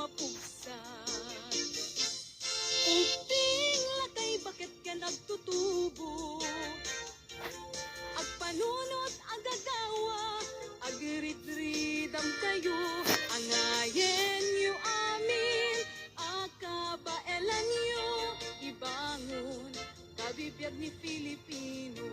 mapugsan. Uping lakay bakit ka nagtutubo? Agpanunot agagawa, agridridam kayo, angayen yu amin, akabaelan yu, ibangon, kabibiyag ni Filipino.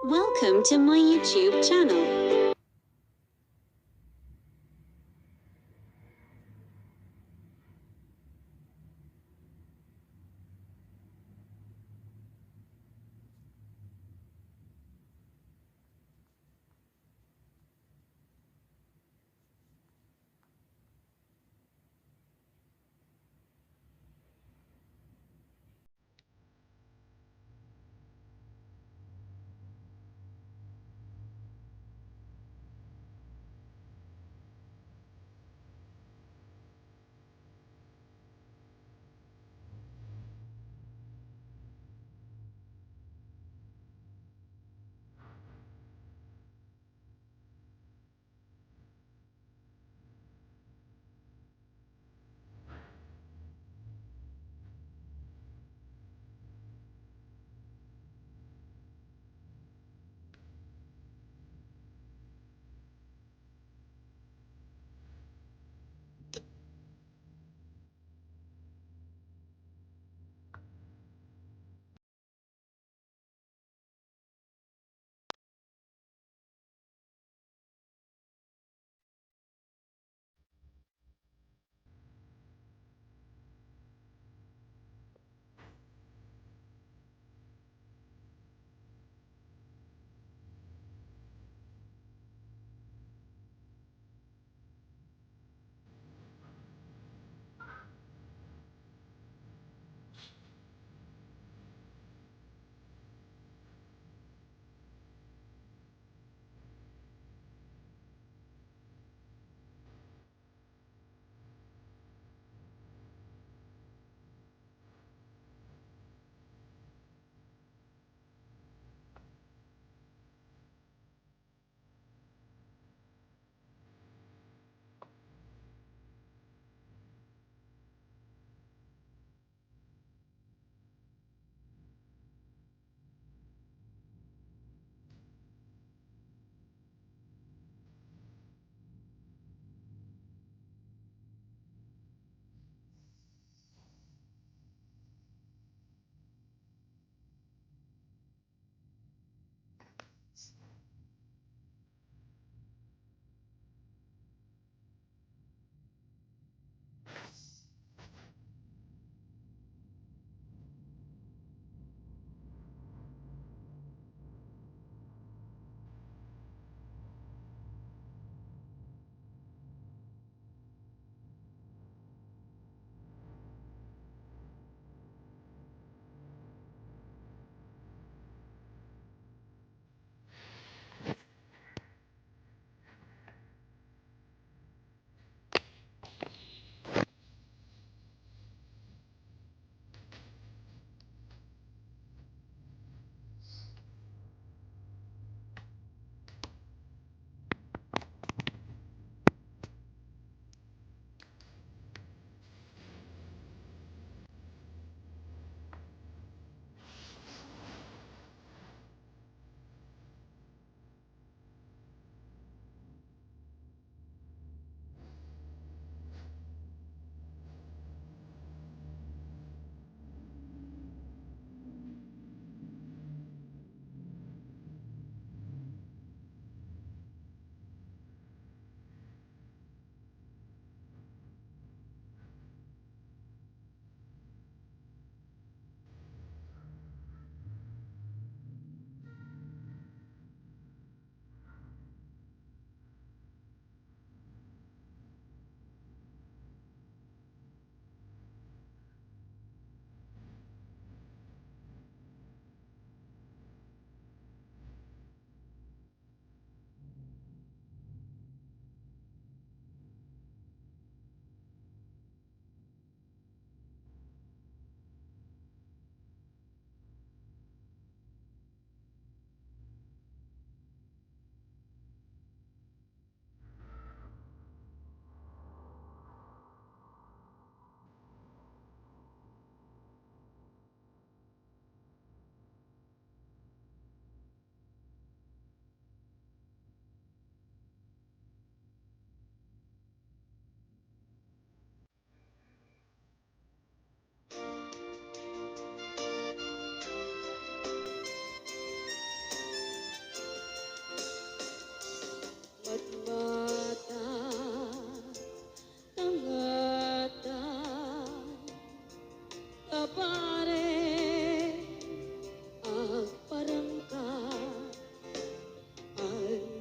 Welcome to my YouTube channel.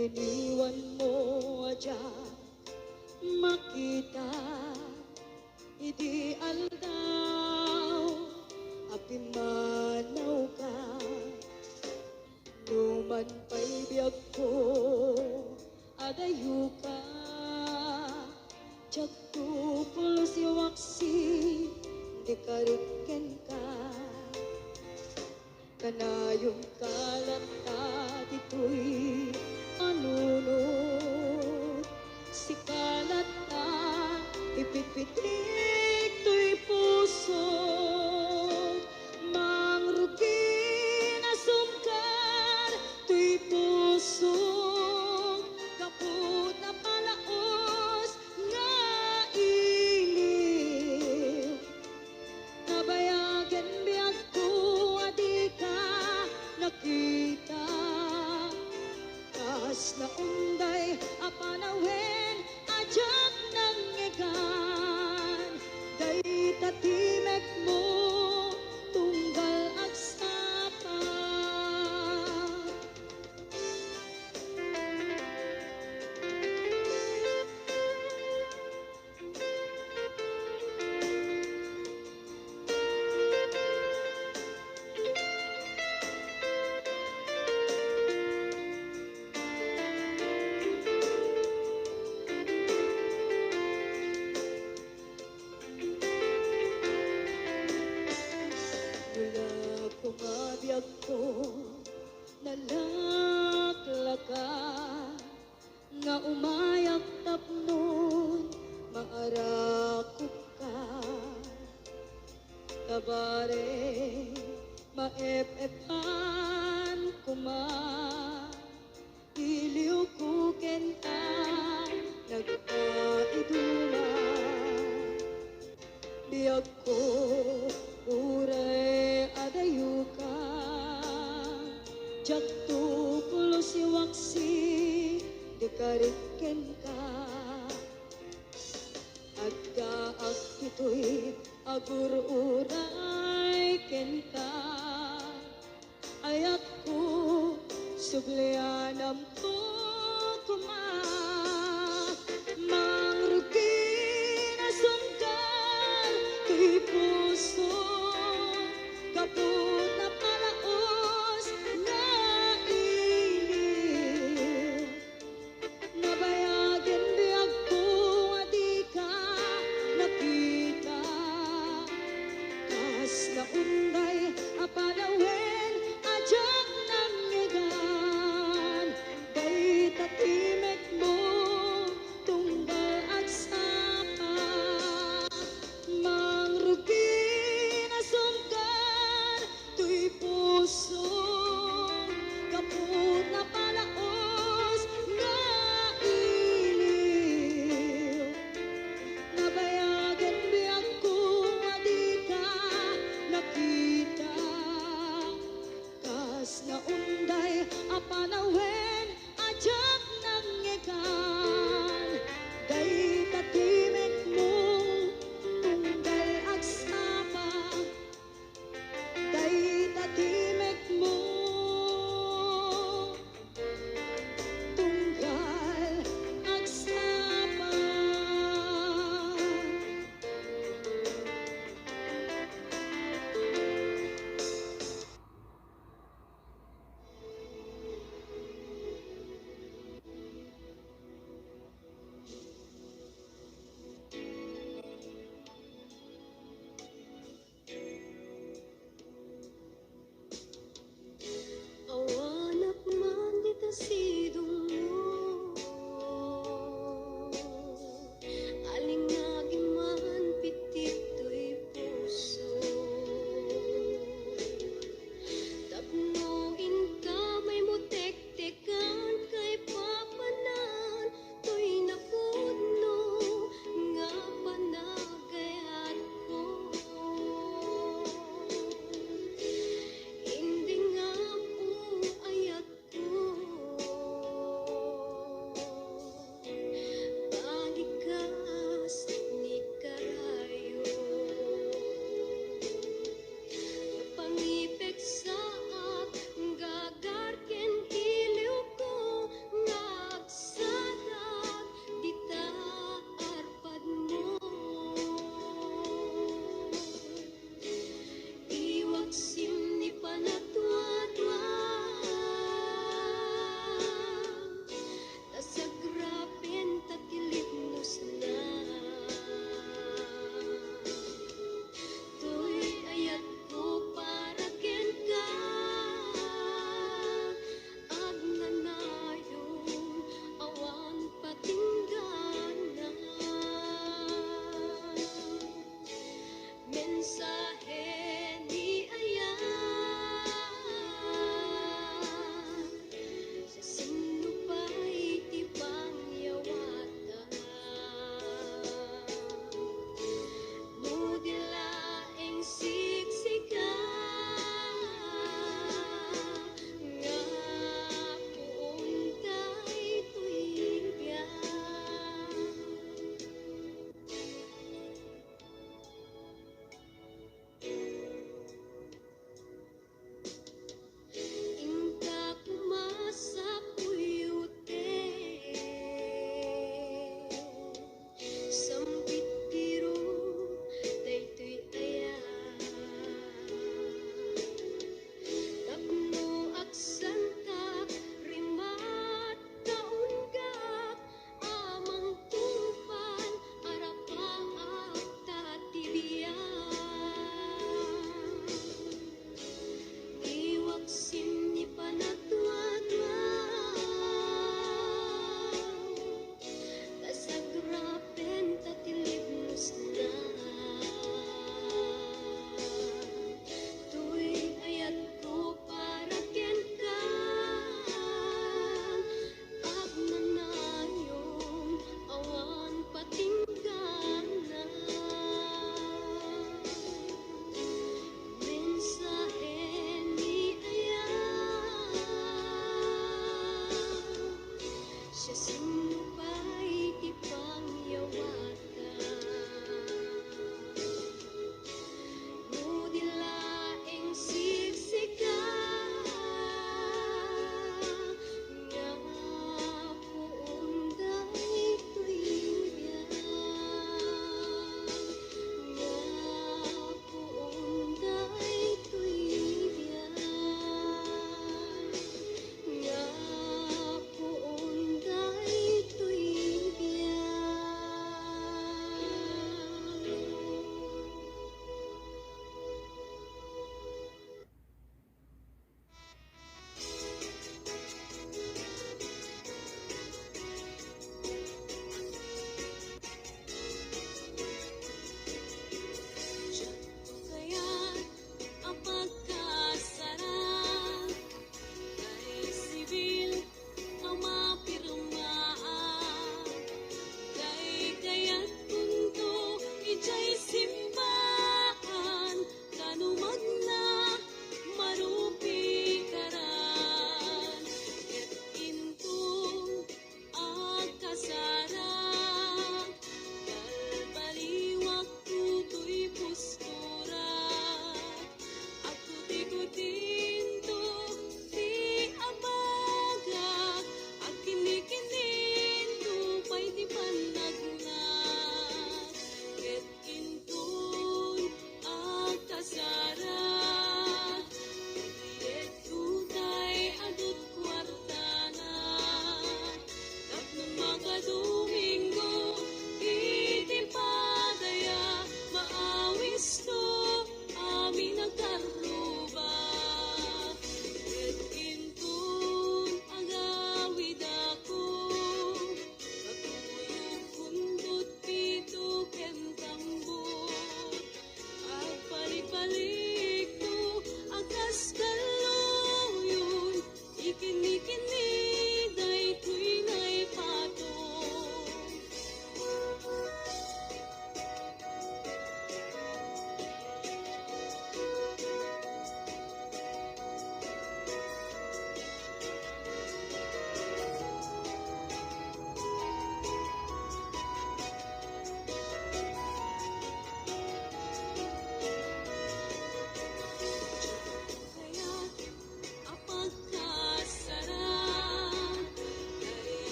Iniwan mo adya makita idi aldaw apimanaw ka numan pa'y biyag ko adayo ka tiyak tupol si waksi di kariken ka kanayong kalata dito'y anunod si kalata ipipitik to'y puso mangrugi na sumkar to'y puso kaput na palaos nga iliw nabayagan biyag ko adi ka nakita kas na unday apanawen ajak nang ngegan day tatimek mo tunggal agsapa mula kumabiyag ko nalaklaka nga umayak tapnon maarakop ka kabare maep-epan kuma iliw ko kenta nagpaiduma biyag ko uray adayo ka jak tupulo si waksi di kariken ka at kaak ito'y agur uray ken ka ayat ko sublianam ko kuma mangrugi na sungkal to'y puso kaput na palaos nga iliw nabayagan biyag ko adi ka nakita kas na unday apanawen ajak nang ngegan day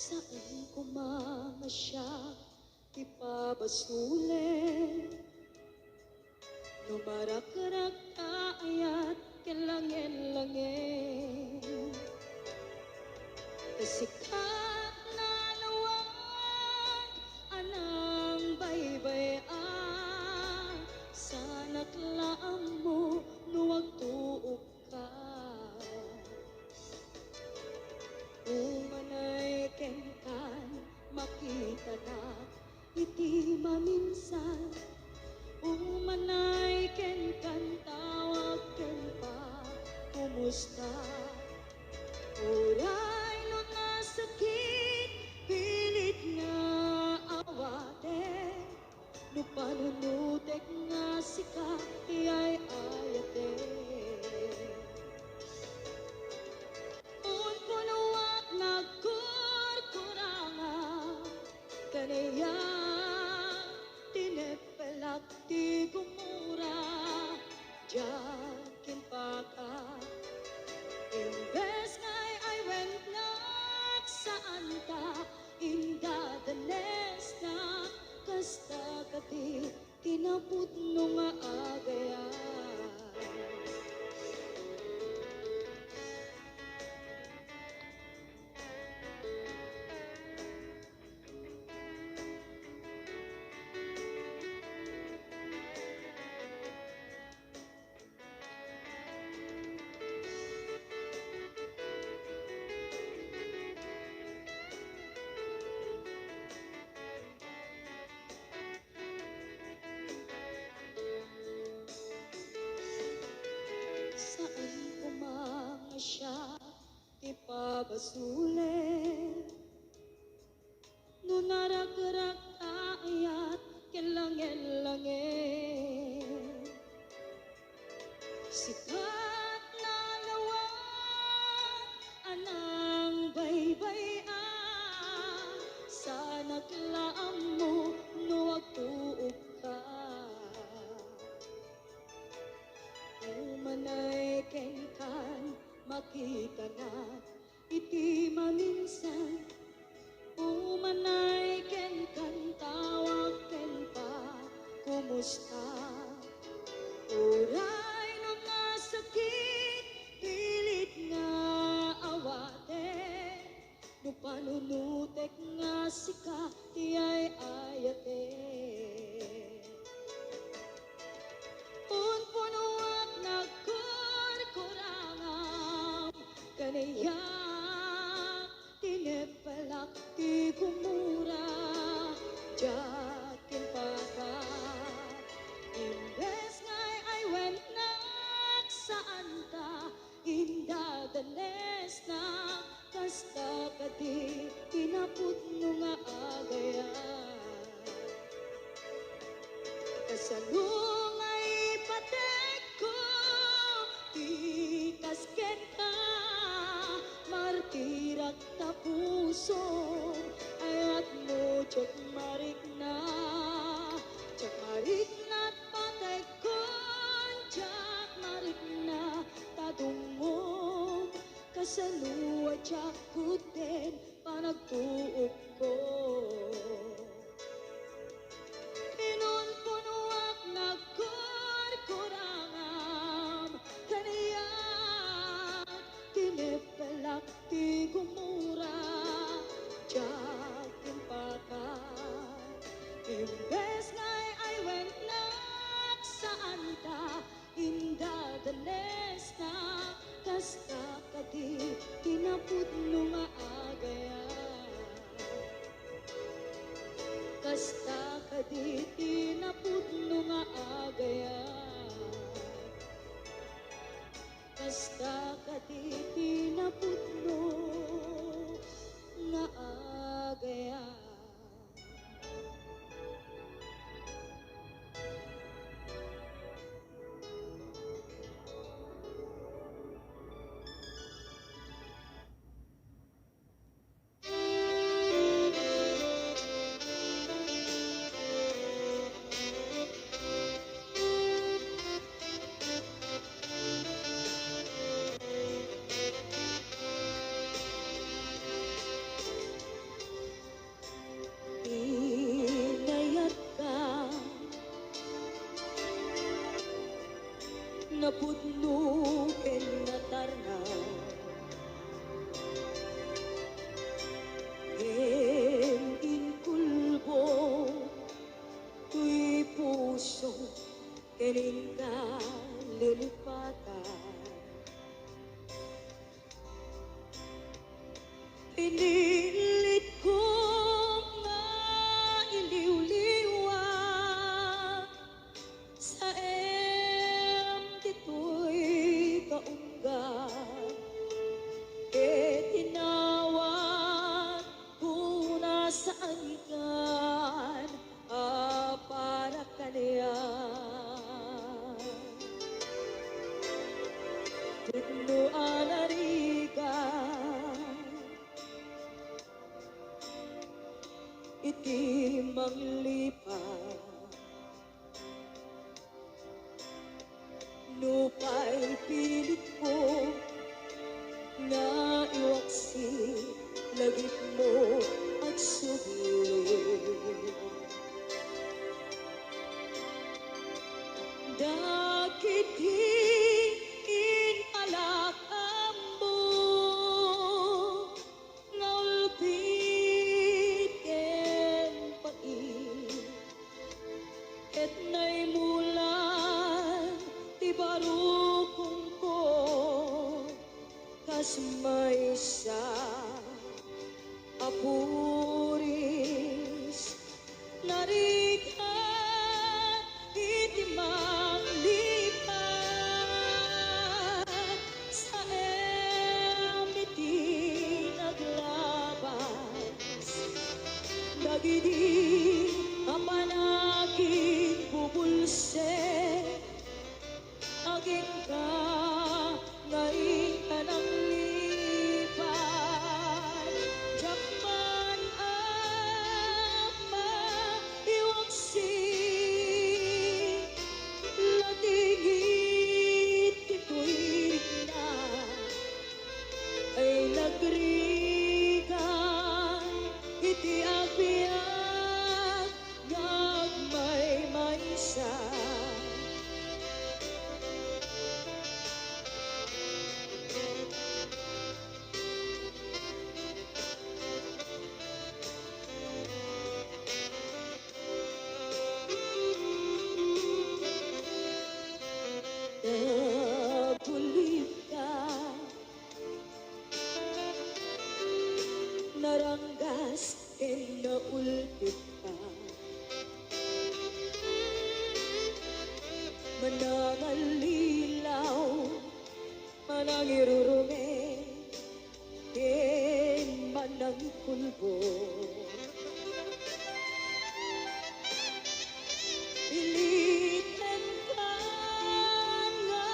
Saan ko mga siya ipabasulit? Numarakarag ayat kelangin-langin. Kasikat na lawag anang baybay-an. Sana't laam mo nuwag tuog ka. Umanay kenkan makita na iti maminsan. Umanay kenkan tawag ken pa kumusta. Uray no nasakit pilit nga awate. No panunutek nga sika iyay ayate. Un punuak nagkurkuranga kaniya tinepelak ti gumura jakin paka. Imbes ngay I went nak saan ta inda danes na kasta kati tinaput no nga agaya. Saan ko mga siya ipabasulit? No naragrak ayat kelangin-langin. Sikat na lawag anang baybay-an. Sana't laam mo nuwag tuog ka. Umanay kenkan makita na iti maminsan. Umanay kenkan tawag ken pa kumusta. Uray no nasakit pilit nga awate. No panunutek nga sika iyay ayate. Un punuak nagkurkurangam kaniya tinepelak ti gumura jakin paka. Imbes ngay I went nak saan ta inda danes na kasta kati tinaput no nga agaya. Kasalungay patek ko ti kasken ka. Martirak ta puso ayat mo tsak marik na. Tsak marik na patay ko tsak marik na tadungom. Kasaluwa tsak kuten panagtuog ko. Inun punuak nagkurkurangam kaniya tinepelak ti gumura jakin paka. Imbes ngay I went nak saan ta inda danes na kasta kati tinaput no nga agaya. Kasta kadi tinaput no nga agaya. Kasta kadi tinaput no nga agaya. napudnuken na tarnaw. Inkulbo tuy puso kening kalilipatan. Pinilit ko nga iliw-liwag sa dito'y kaunggan. Tinawag ko na sa angkan para kaniyan. Tudno anarigan iti manglipat. Nupa'y pilit ko nga iwaksi lagit mo at sugil. Dakit inalakam mo nga ulpit ken pait. Et na'y mulan ti barukong ko kas may sa apuris narikan iti manglipat sa iti naglabas dagiti apanakit bubulse aging ka ngayon ka ng lipat. Jakman ama iwaksi latigit ito'y na ay nagrigan iti agbiag gagmay maysa. Nagulit ka, naranggas ken naulpit ka. Manangalilaw, manangirurume, ken manangkulbo. Pilitan ka nga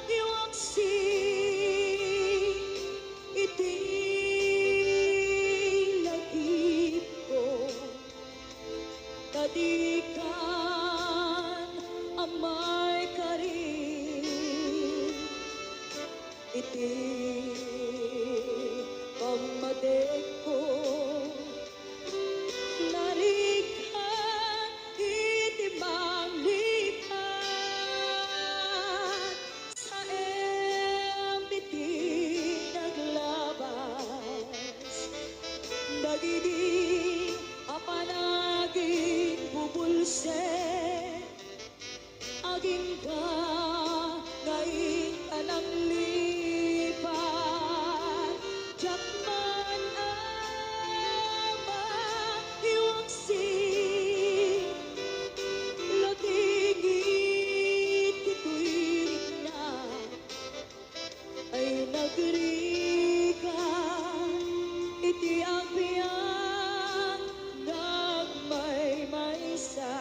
iwaksi iti lagip ko. Tadikan amay karin iti pamadek ko. Narikan iti manglipat sa iti naglabas dagiti apanagin bubulse aging ka ngayon ka ng lipat. Jakman ama iwaksi latigit ito'y na ay nagrigan iti agbiag gagmay maysa.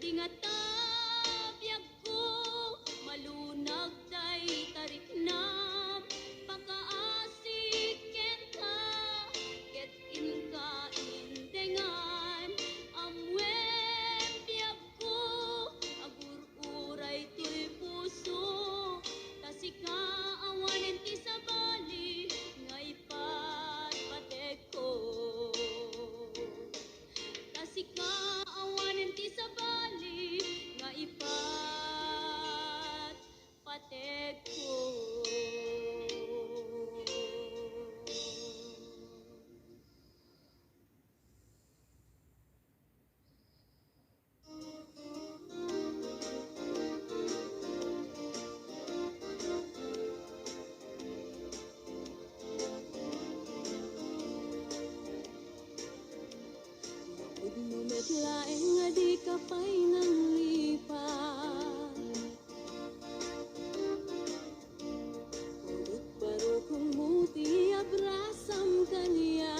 Ingatabiyag ko, malunag day tariknam, pakaasik kenta, ket inka indengan, amwen biyag ko, agur-uray to'y puso, tasika awanen ti sabali, ngay patpatek ko. Tasika awanen ti sabali, nga ipat patek ko. Pagnumet laeng nga di ka pa'y nang lipat, Udot baro kung muti abrasam kaniya,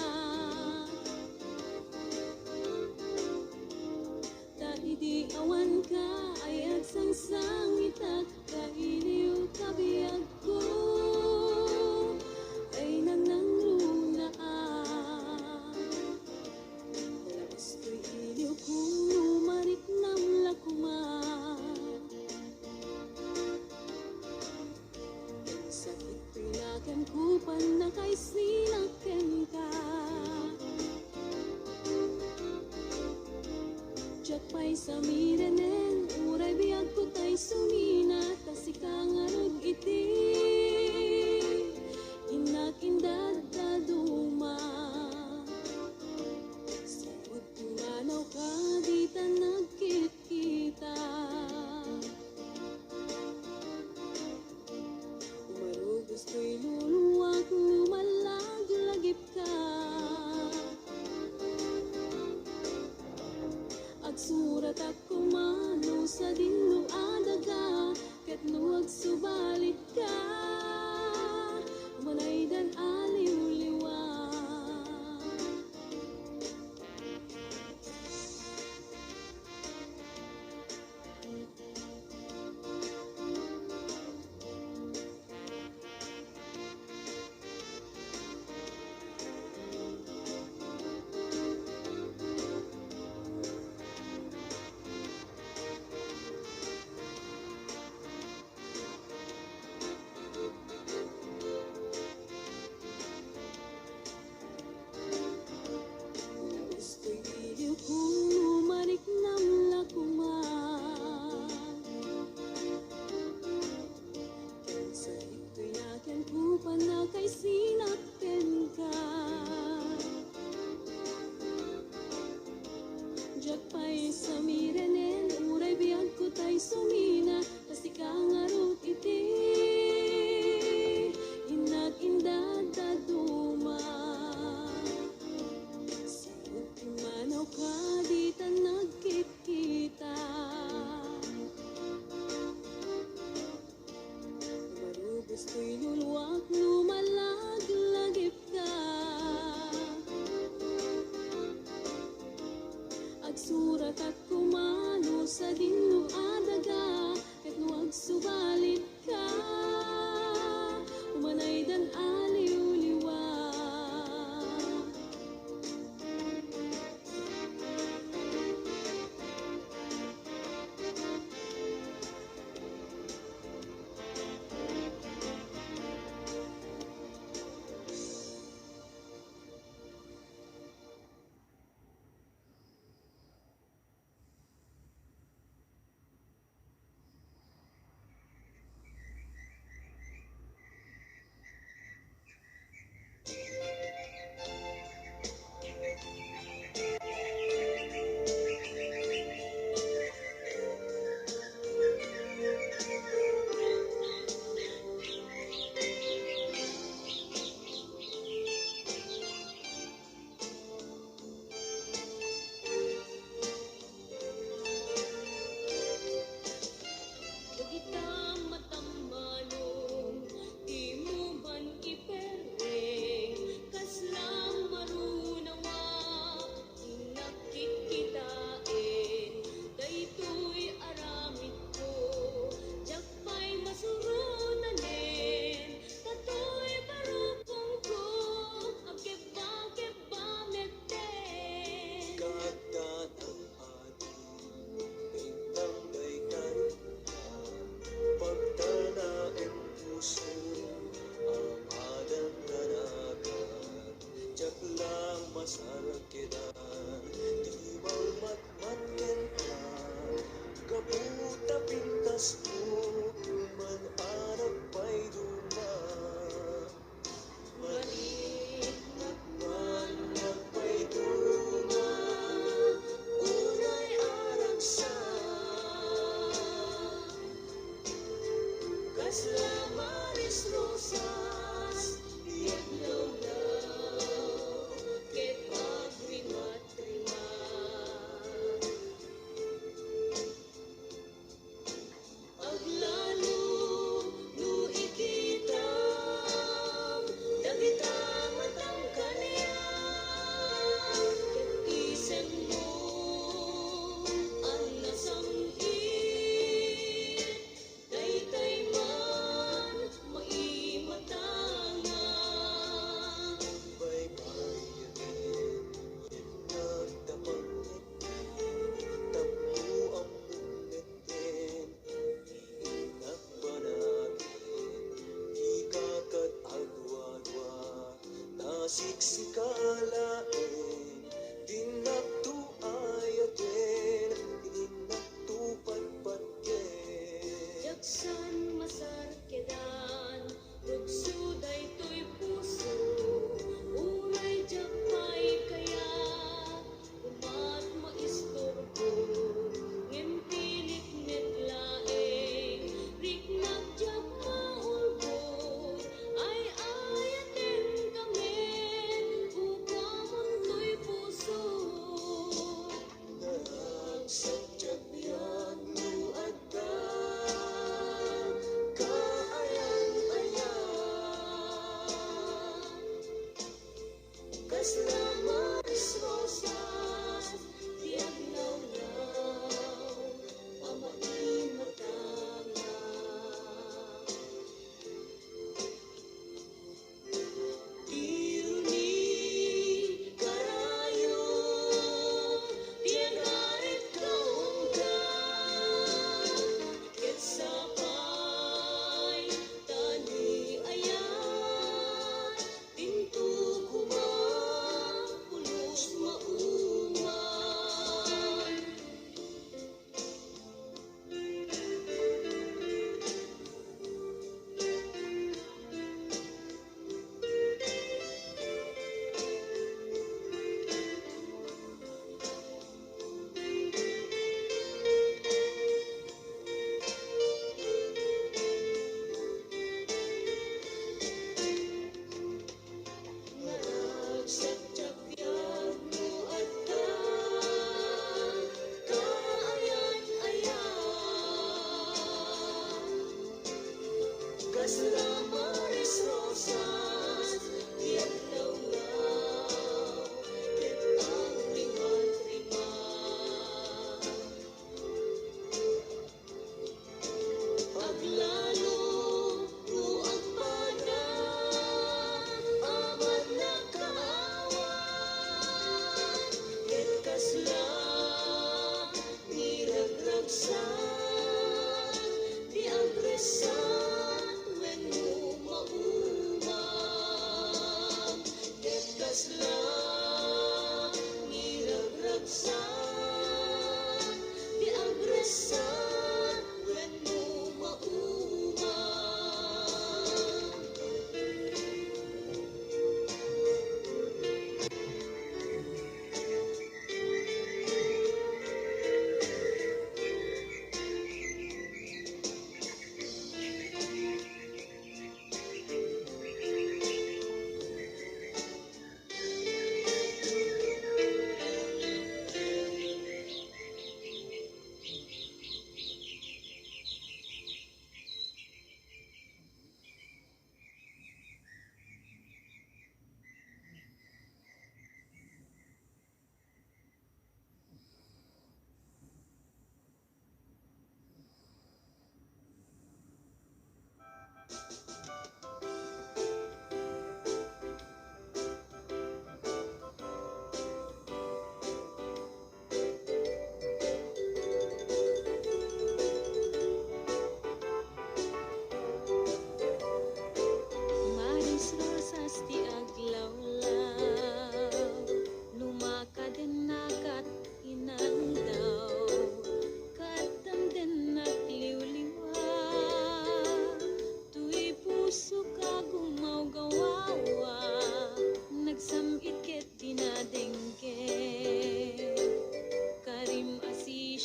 ta idi awan ka ay agsangsang itak, kailiw kabiyag ko ay nananglunaan. Labas ko'y iliw kung lumarik ng lakuman, sakit pinakan kupan na kay sinaken ka. Diyak pa'y samirenen, uray biyag ko tay sumina, tasika nga rag iti, inakindad daduma. Sipod tumanaw ka, di ta nagkit-kita. Umarugos ko'y luluwag, lumalag-lagip ka. Agsurat ako mano sa dinlo adaga, ket luwag subalit ka, manay dan aliw-liwa. Gusto'y iliw kung lumarik ng lakuman, sa ito'y naken kupan na kay sinakten ka. Diyak pa'y samirenen, uray biyag ko tay sumina, tasika nga rot iti, inag-indad daduma. Sipod tumanaw ka, di ta nagkit-kita. Marubos ko'y luluwak, lumalag-lagip ka. Agsurat at kumano sa dinlo adaga, ket luwag subalit ka, umanay dan aliw-liwa.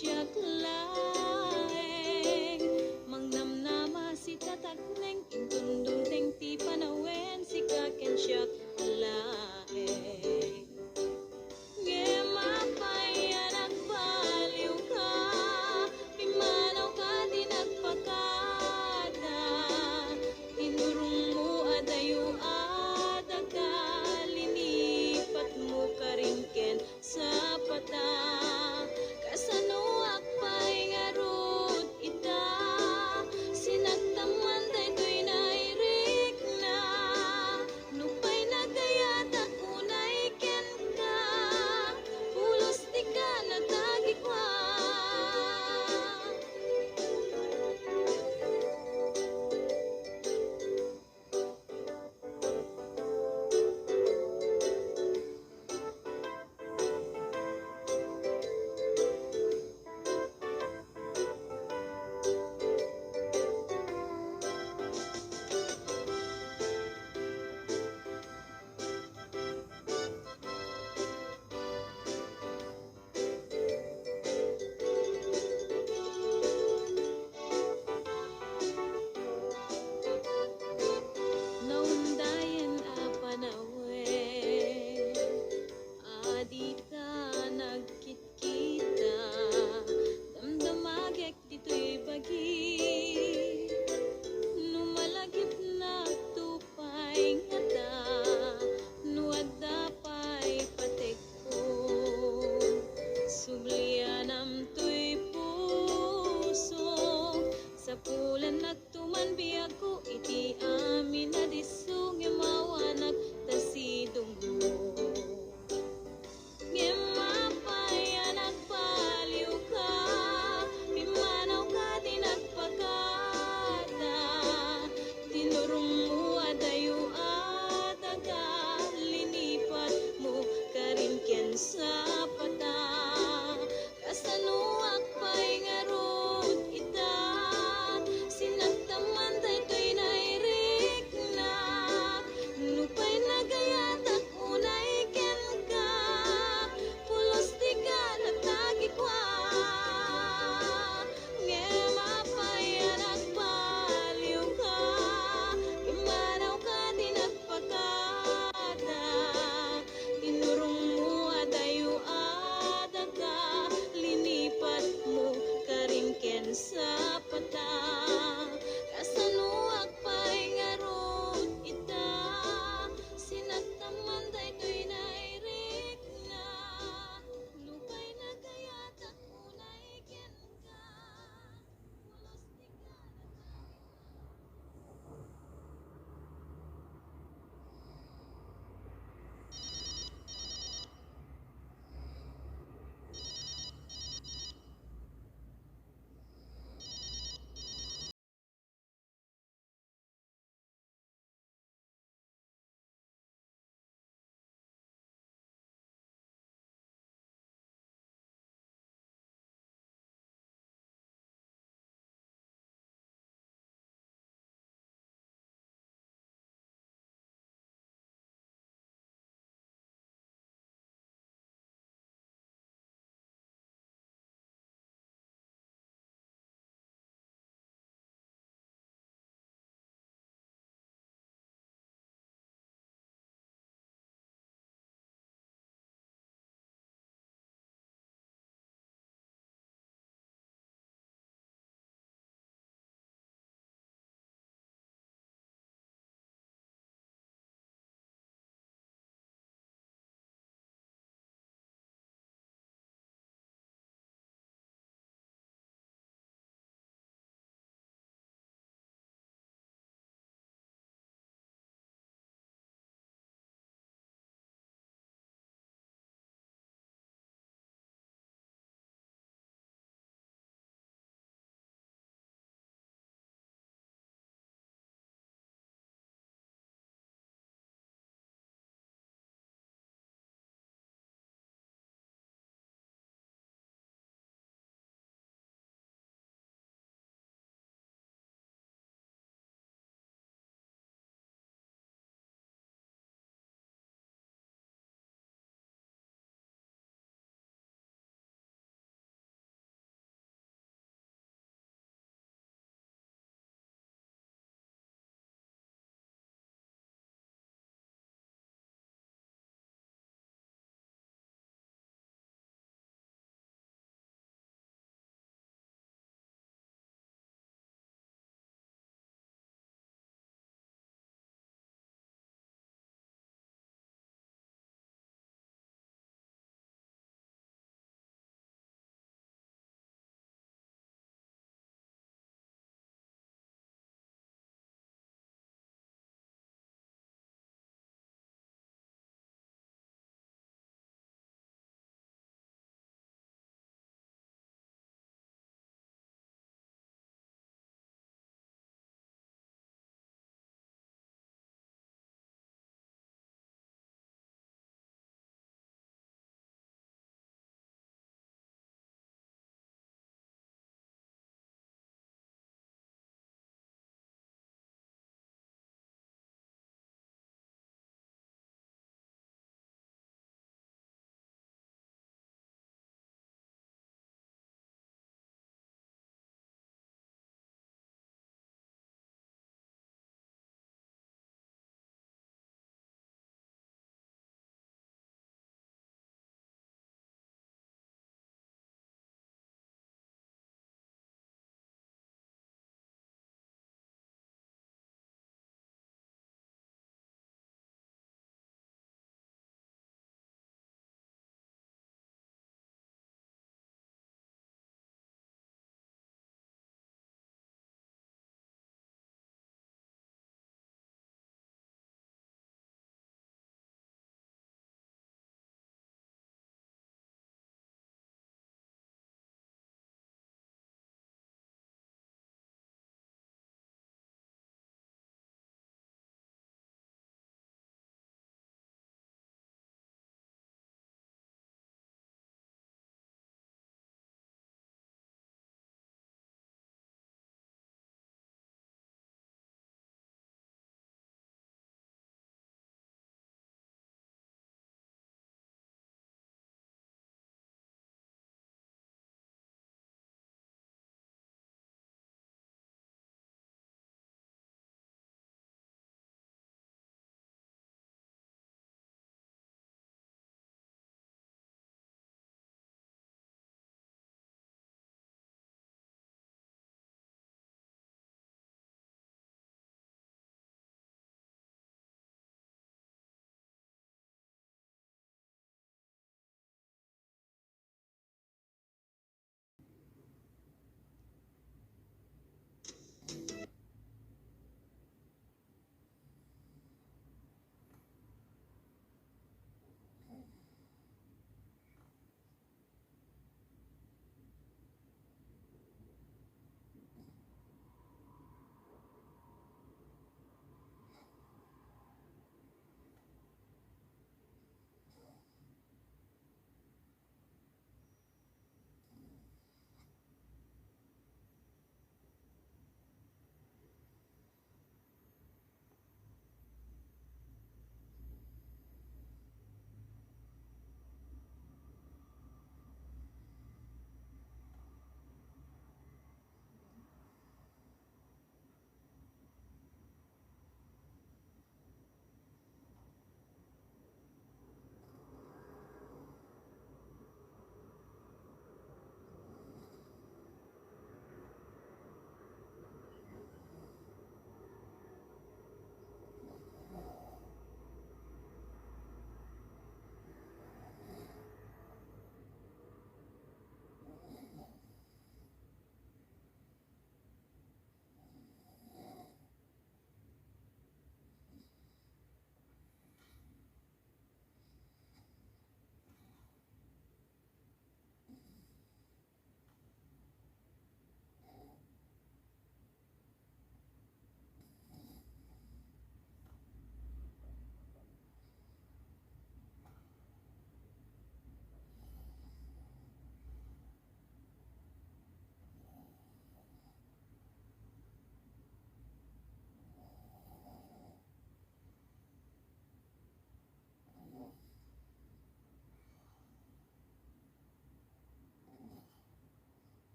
siya klaeng mangnamnama si tatagneng intundong teng ti panawen si kaken siya klaeng Gemapay nagbaliw ka Pimanaw ka di nagpakada Tinurong mo adayo adaga Linipat mo karingken sa pata Kasano akpa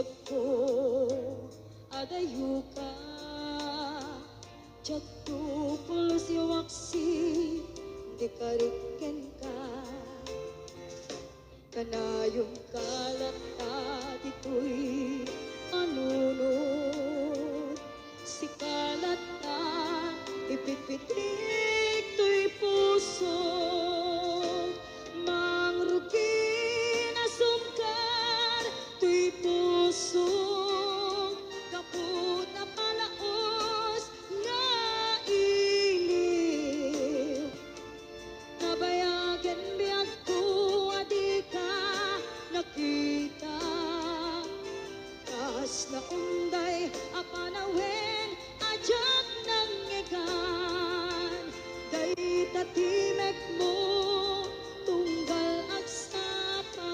biyag ko adayo ka jatu pulos yawaksi di kariken ka kanayong kalata dito'y anunod si kalata ipipitik to'y puso mangrugi na sumkar to'y puso kaput na palaos nga iliw nabayagan biyag ko adi ka nakita kas na unday apanawen ajak nang ikan day tatimek mo tunggal agsapa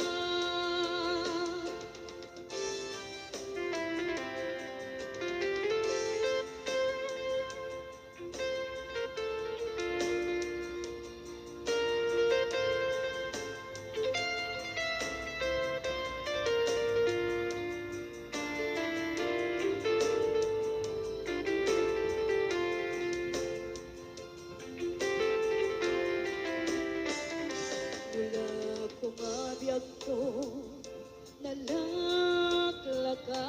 mula kumabiyag ko nalaklaka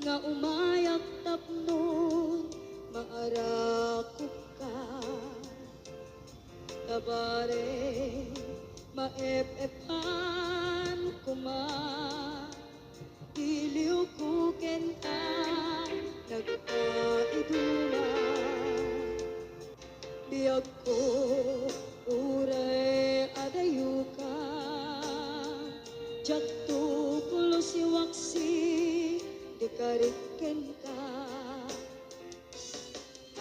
nga umayak tapnon maarakop ka kabare maep-epan kuma iliw ko kenta nagpaiduma biyag ko uray adayo ka jatu pulos yawaksi di kariken ka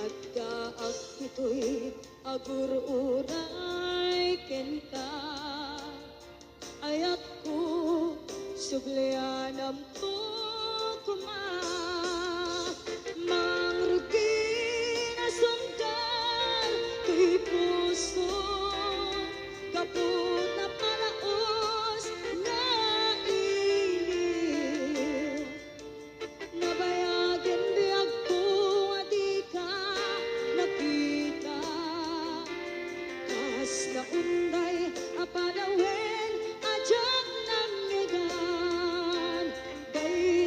at kaak ito'y agur uray ken ka ayat ko sublianam to kuma mangrugi na sungkal to'y puso kaput na palaos nga iliw nabayagan biyag ko adi ka nakita kas na unday apanawen ajak nang igan day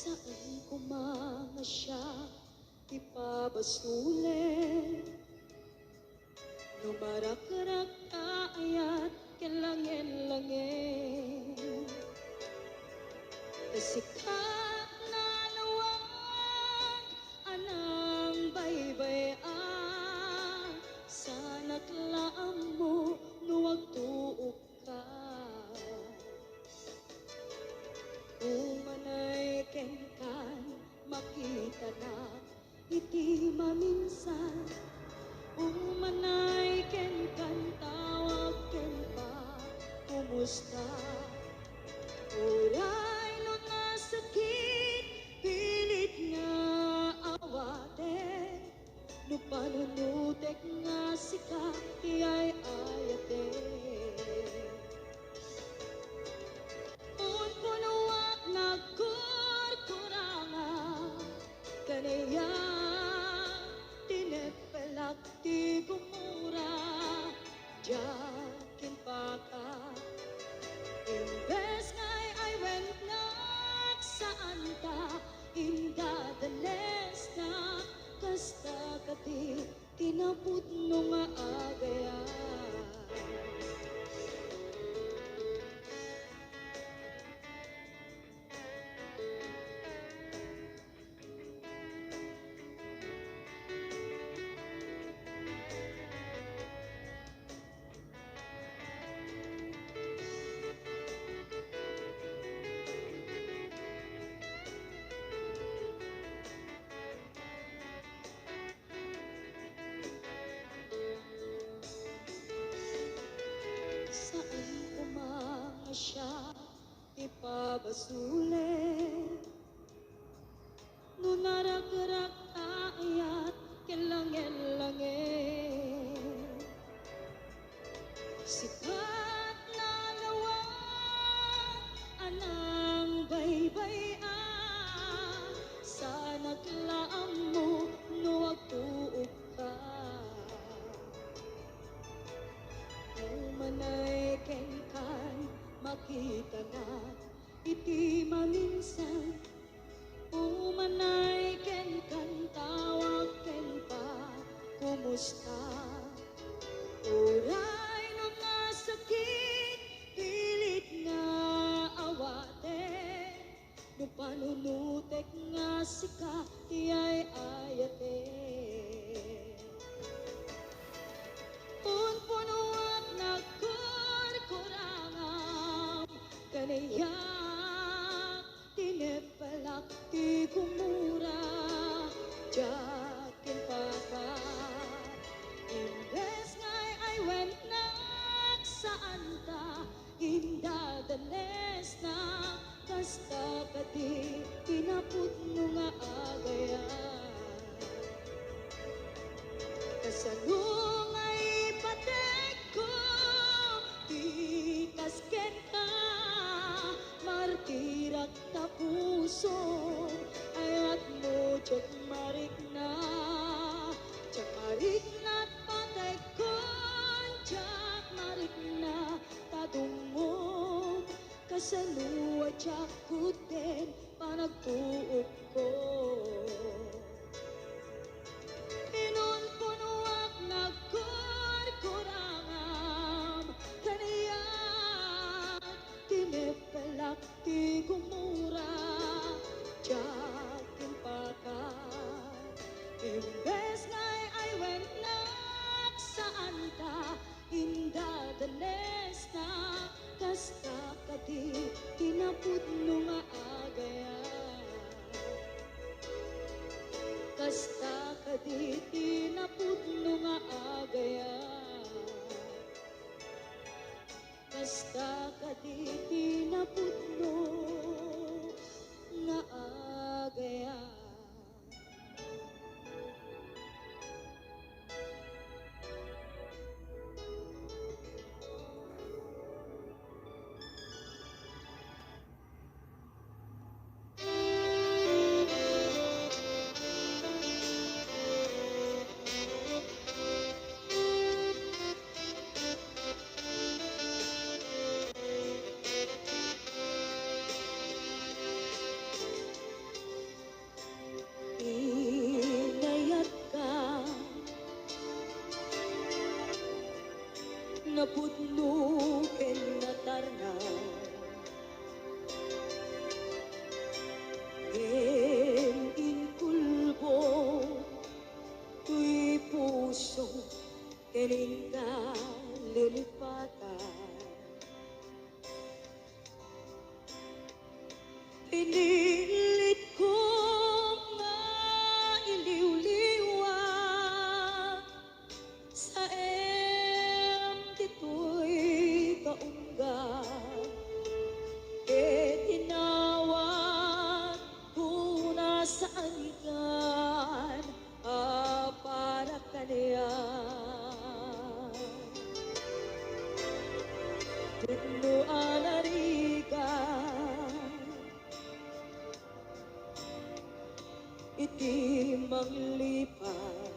Saan kumanga siya ipabasulit? Numarak-rak ayat kelangin-langin. Nasikat na lawag anang baybay-an. Sana't laam mo nuwag tuog ka. Umanay kenkan makita na iti maminsan. Umanay kenkan tawag ken pa kumusta. Uray no nasakit pilit nga awate. No panunutek nga sika iyay ayate. Un punuak nagkurkuranga kaniya tinepelak ti gumura jakin paka. Imbes ngay ay went nagsaan ta inda dales na kasta kati tinaput no nga agaya. Saan kumanga siya ipabasulit? No narak-rak ayat kelangin-langin. Sikat na lawag anang baybay-an. Sana't laam mo nuwag tuog ka. Umanay kenkan makita na iti maminsan. Umanay kenkan tawag ken pa kumusta. Uray no nasakit pilit nga awate. No panunutek nga sika iyay ayate. Un punuan nagkurkurangam kaniyak tinepelak ti gumura jakin pakat. Imbes ngay ay went nagsaan ta inda dales na kasta kati tinaput no nga agaya. Kasanung ay patek ko tikasken ka. Martirak ta puso ayat mo jok marik na. Jak marik na patek ko jak marik na tadungog. Kasanung jak kuten panagtuog ko. Inun punuak nagkurkurangam kaniyak tinepelak ti gumura jakin pakat. Imbes ngay ay went nagsaan ta inda dales na kasta kati tinaput no nga agaya. Kasta kadi tinaput no nga agaya. Kasta kadi tinaput no nga agaya. napudno ken natarnaw ken inkulbo tuy puso ken inkalilipatan pinilit ko nga iliw-liwag sa dito'y kaunggan tinawag ko na sa anigan para kaniyan puno alarigan iti manglipat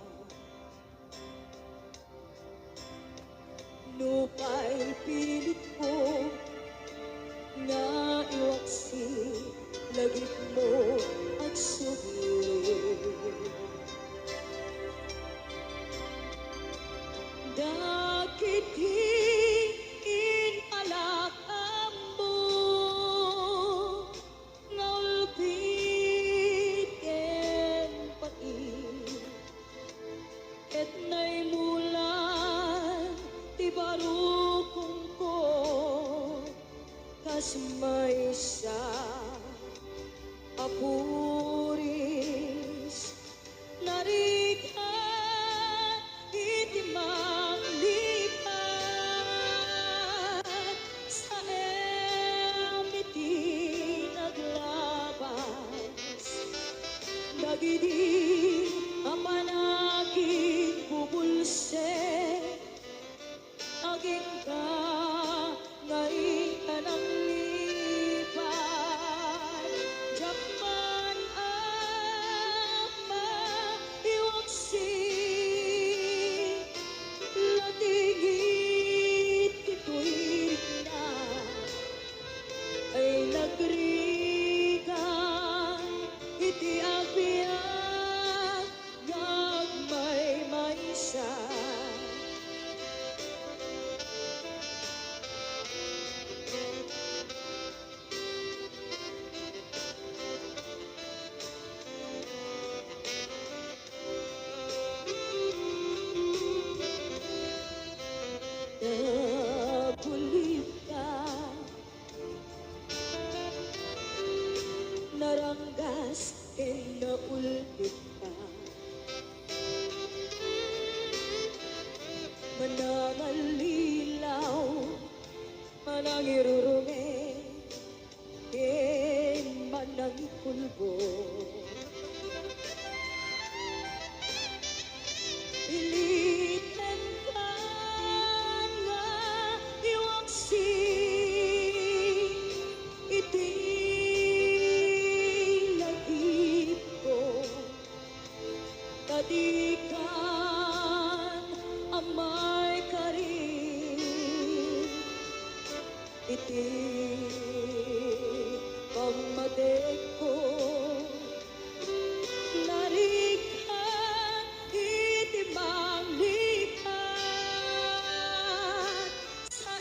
Nupay pilit ko nga iwaksi lagit mo at dakit in alakam mo nga ulpit ken pati ket nay mulan ti barukong ko kas maysa apuris narigat iti manglipat sa iti naglabas dagiti apanagin bubulse aging ka ngayon ka ng lipat Japan ama iwaksi latigit ito'y na ay nagrigan iti agbiag gagmay maysa nabulit ka naranggas ken naulpit ka manangalilaw manangirurumi ken manangikulbo pilitan ka nga iwaksi iti lagip ko kadikan amay karin iti pagmadek ko narikan iti manglipat sa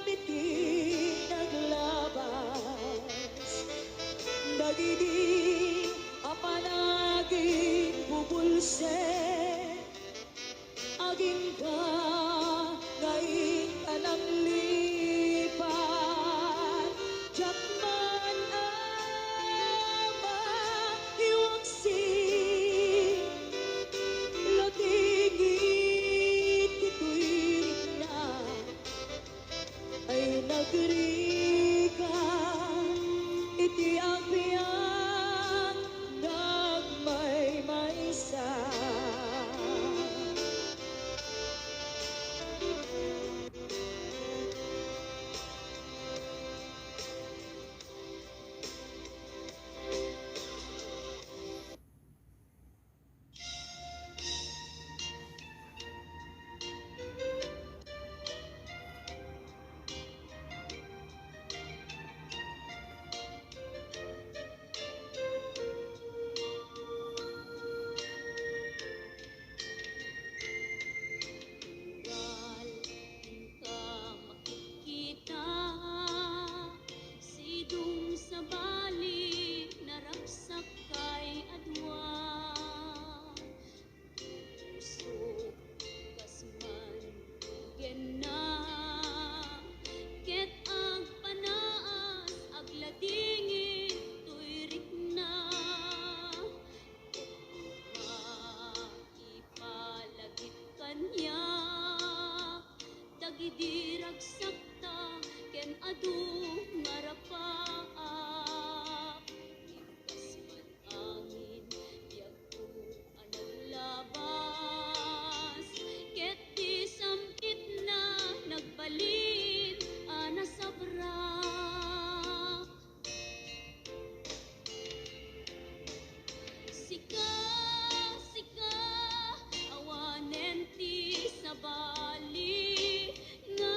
iti naglabas dagiti apanagin bubulse aging ka ngayon ka ng lipat Japan ama iwaksi latigit ito'y na ay nagrigan iti agbiag gagmay maysa dagidi ragsakta ken adu ngarapaak impas man angin biag ko naglabas ket di sampit na nagbalin ana sabra sika sika awanen ti sabali nga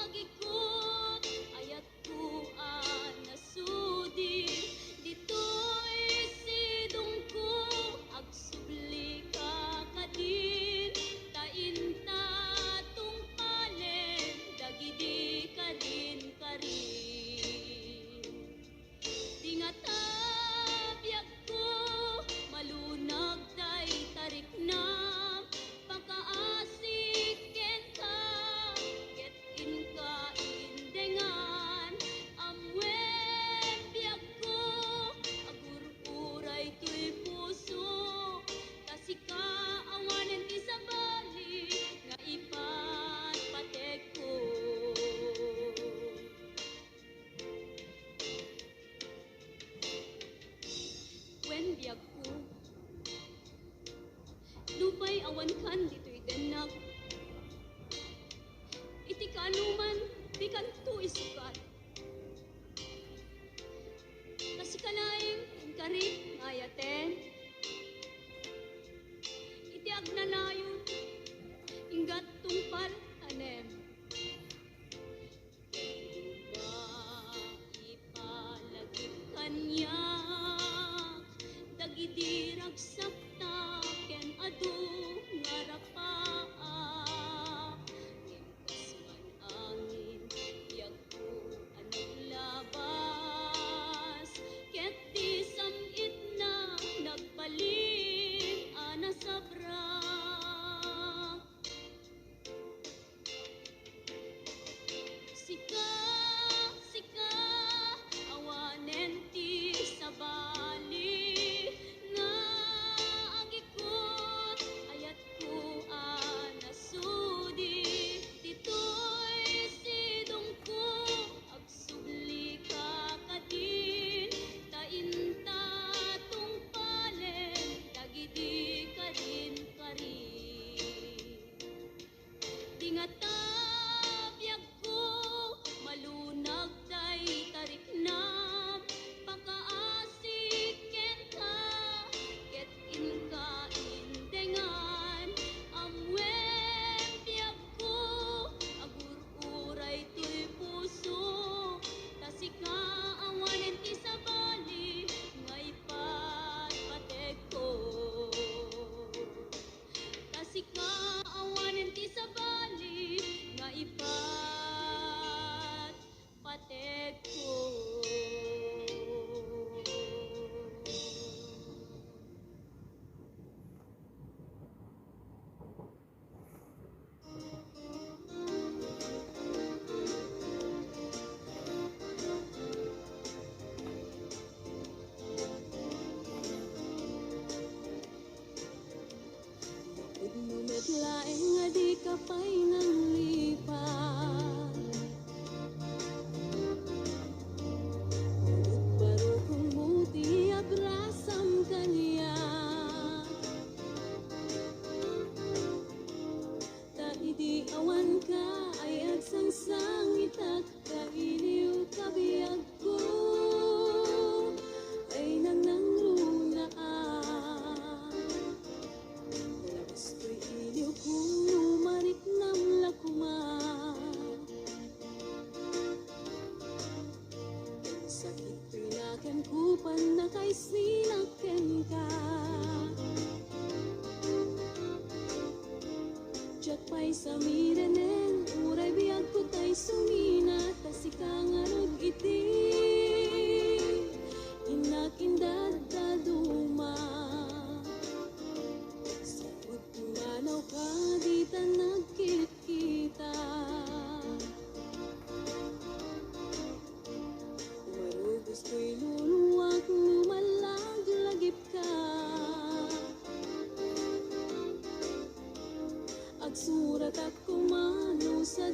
agikot ayat ko nasudi ditoy sidong ko agsubli ka kadin tainta tung palen dagidi kadin karin tingata biag ko malunag day tarik na pakaasik ken ka ket in ka indengan amwen biag ko agur-uray to'y puso kasika awanen ti sabali nga ipat patek ko wen biag ko lupay awan kan dito'y denak iti kanuman di kanto isukat kasi kalaing kari ngayaten iti agnanayon inggat tungpal tanem ipalagip kanya dagidi ragsakta ken adu ngarapaak impas man angin biag ko naglabas ket di samit na nagbalin ana sabra sika sika awanen ti sabali nga agikot ayat ko nasudi ditoy sidong ko agsubli ka kadin tainta tung palen dagidi kadin karin dingata biag ko malunag day tarik na pakaasik ken ka ket in ka indengan amwen biag ko agur-uray to'y puso tasika awanen ti sabali nga ipat patek ko kasika awanen ti sabali nga ipat patek ko Naglaeng nga di ka pa'y nang lipat baro kung muti agrasam kanya ta idi awan ka ay agsangsang itak kailiw kabiyag ko ay nang lunaan labas ko'y iliw kung lumarik nam lakuma sakit pinakan kupan na kay sinaken ka Diyak pa'y samirenen uray biyag ko tay sumina tasika nga rog iti inakindad daduma sapot tumanaw ka di ta nagkit-kita marugos ko'y luluwag lumalag-lagip ka agsurat ako mano sa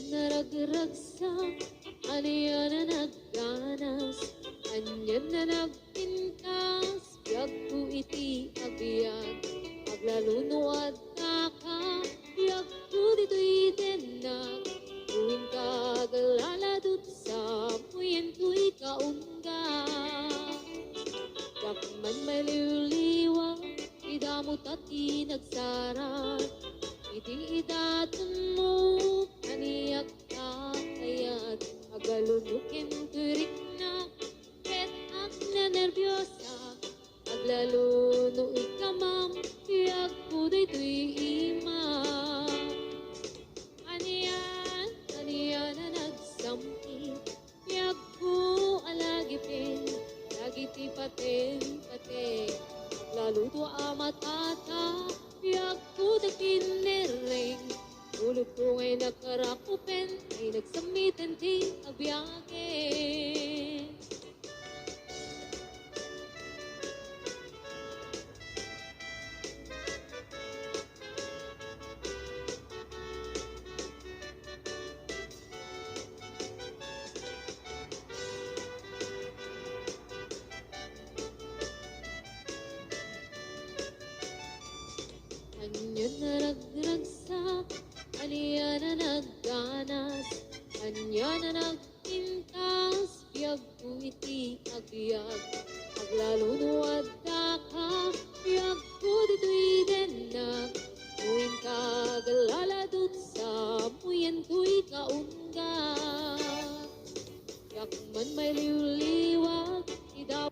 naragraksak, aniya na nagganas, anyan na nagpintas, biyag ko iti agbyag, aglaluno at kaka, biyag ko dito'y denag, tuwing kagalalad sa puyen ko'y kaungga. Yakman may liwliwa, idamot at inagsarat, iti idatun mo, kaniyak kakayat, agalunukin turik na, ket ak na nervyosa, aglaluno ikamam, yak ko dito'y imam. Aniyan na nagsampi, yak ko alagipin, lagiti paten, aglaluto amatata, yak ko dakinereng, ulog ko ngay nakarakupen, ay nagsamitan di agbyagin. Anyan na nagragsak, aniya na nagganas, anya na nagpintas, biyag ko iti agbyag, aglaluno at daka, biyag ko dito'y denag, tuwing kagalalad sa puyen ko'y kaungga. Yakman may liwliwag, idaw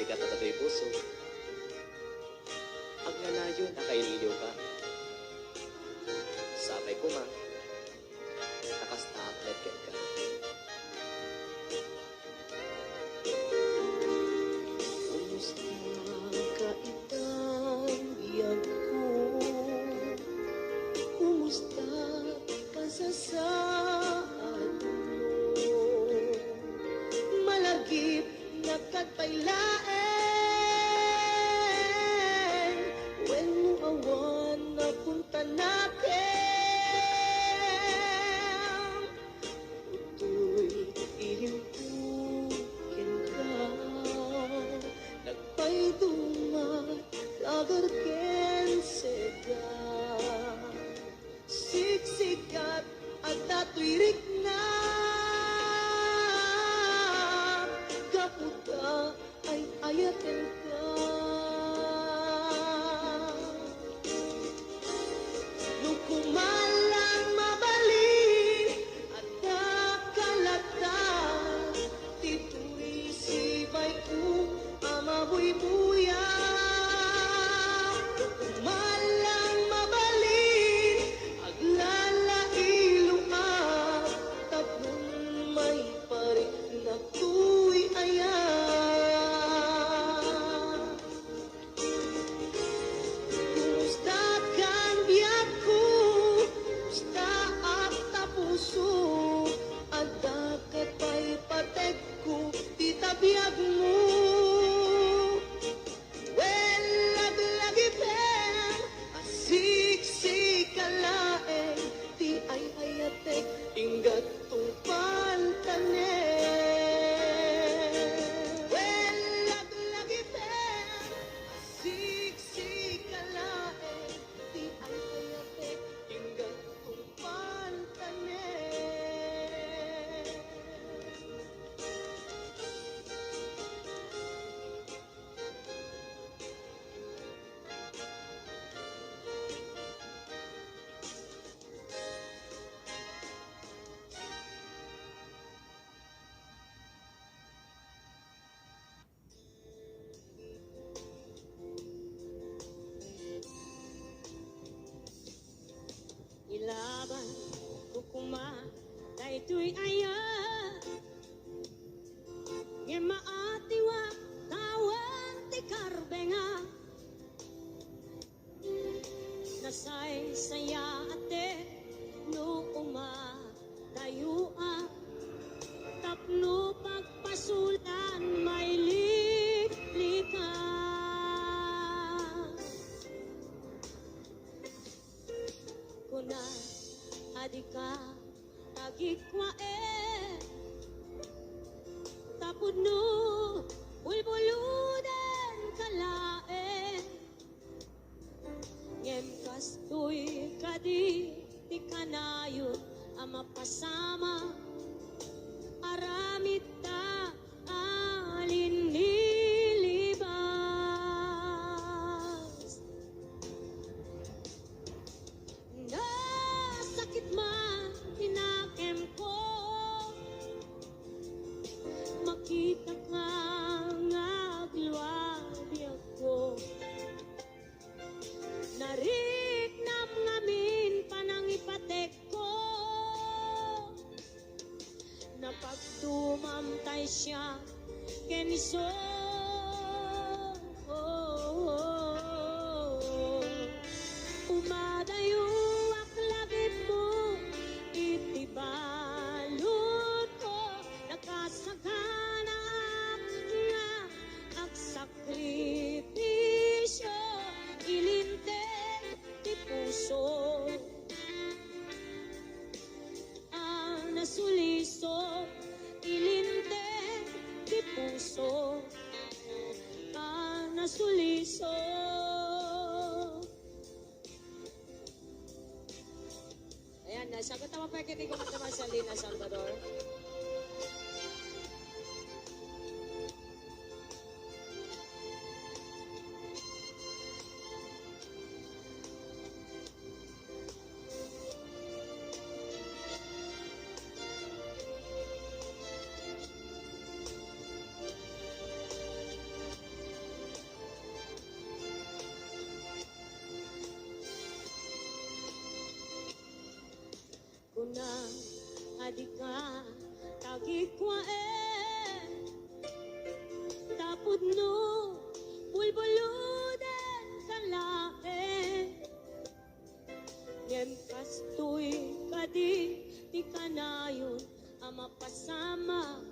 sikat na tato'y puso. Ang nalayo na kaililiw ka. Sabay ko ma, nakastaak letken ka. Kumusta ka itang biyag ko? Kumusta ka sa saad mo? Malagip na katpailaen when mo awan na punta natin. Uto'y ilimpukin ka, nagpaidumat kagarken sega. Siksikat at dato'y rikna, kaputa ay ayaten ka. Nung kumalang mabalin at nakalata, tituloy sibay ko amabuy-buya. Nung kumalang mabalin, aglalailong tapon may parik na tuy ayan. Kumusta kang biyak ko? Kumusta at tapuso? At dakat pa'y patek ko, di tabiyag mo. Well, laglagipem, asik-sik kalaeng, di ay ayatek, ingat tong pantanen. Well, laglagipem, asik-sik kalaeng, di ay ayatek, ingat tong pantanen. Ilaban ko kuma daytoy aya nge maatiwa tawan ti karbenga nasay saya ate no uma dayua tapno pagpasulan may likas. Kuna adika tagikwa tapod no bulbuludan kalae ngem kastoy kadi ti kanayon ama pasama aramid ta alin nilibas. Nasakit man tinakem ko, makita ka ngagluwabi ako. Nariknam ngamin panangipatek ko, napagtumamtay siya keniso. Umadayo aklagip mo, itibalot ko, nakasagana nga agsakripisyo, ilinteng ti puso. Nasuliso, ilinteng ti puso. Nasuliso. Ayan, sagot naman pa kiti ko naman sa Lina Salvador. sadika tagikwaen tapod no bulbuluden kalaen yen kastoy kadi di kanayon ama pasama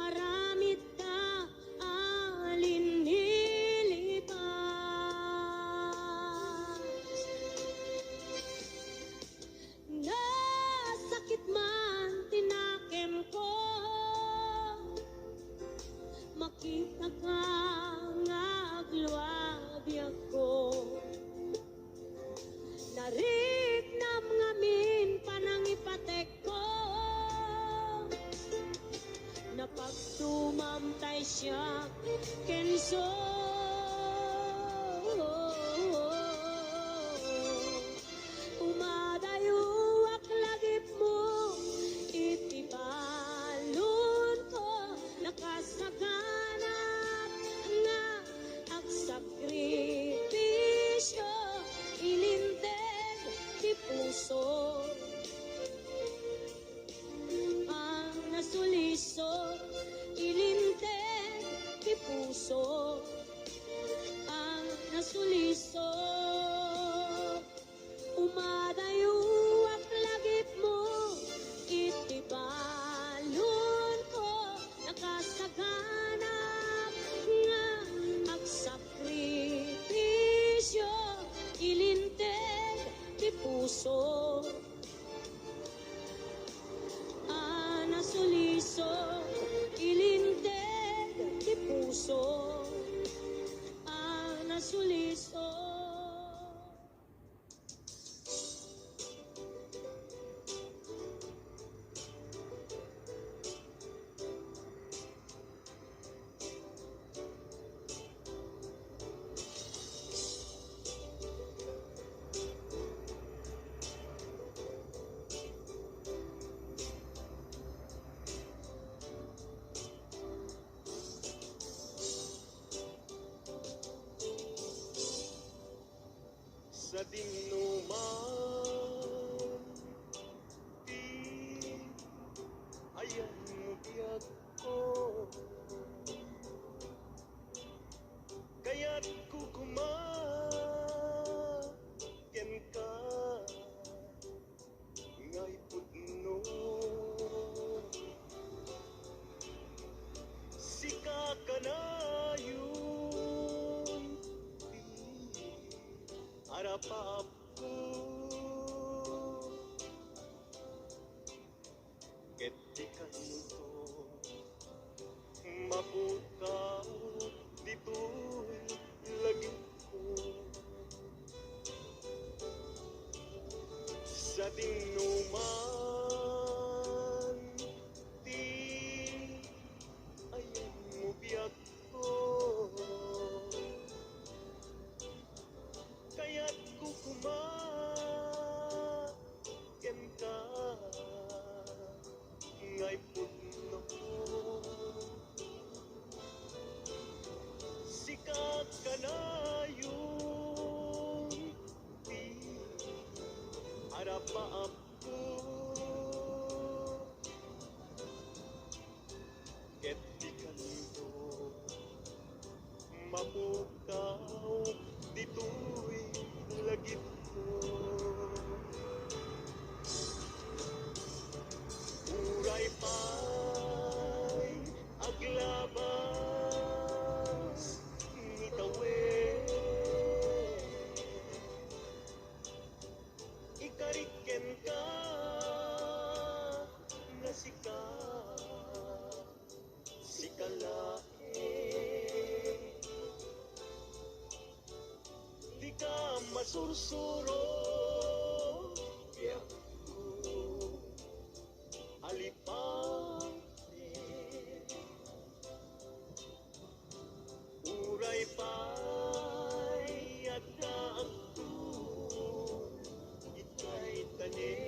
aramid ka alin nilipas nasakit man tinakem ko makita ka nga agluwadi ako nariknam ngamin panangipatek ko napagtumamtay siya kenso umadayuak lagip mo itibalon ko nakasaganap nga agsakripisyo ilinteg di puso ang nasuliso ilinteg di puso ang nasuliso umadayuak lagip mo itibalon ko nakasaganap nga agsakripisyo ilinteg di puso ang nasuliso ilinteg di puso ang nasuliso sa dinuman di ayan mo biyag ko kaya't kukumaken ka ngay putno sika ka na yun arapapu ketikan to maputaw dito'y lagi ko sa dinuman di ayan mo biyag ko kaya't kukumaken ka ngay putno sikat ka na yung di harapaap ko ket di kanto mapukaw dito'y lagip ko uray pa'y aglabas ngitawin ikariken ka nga sikalae di ka masursuro biyak ko alipang uray pa'y agdaag ko ika'y tanim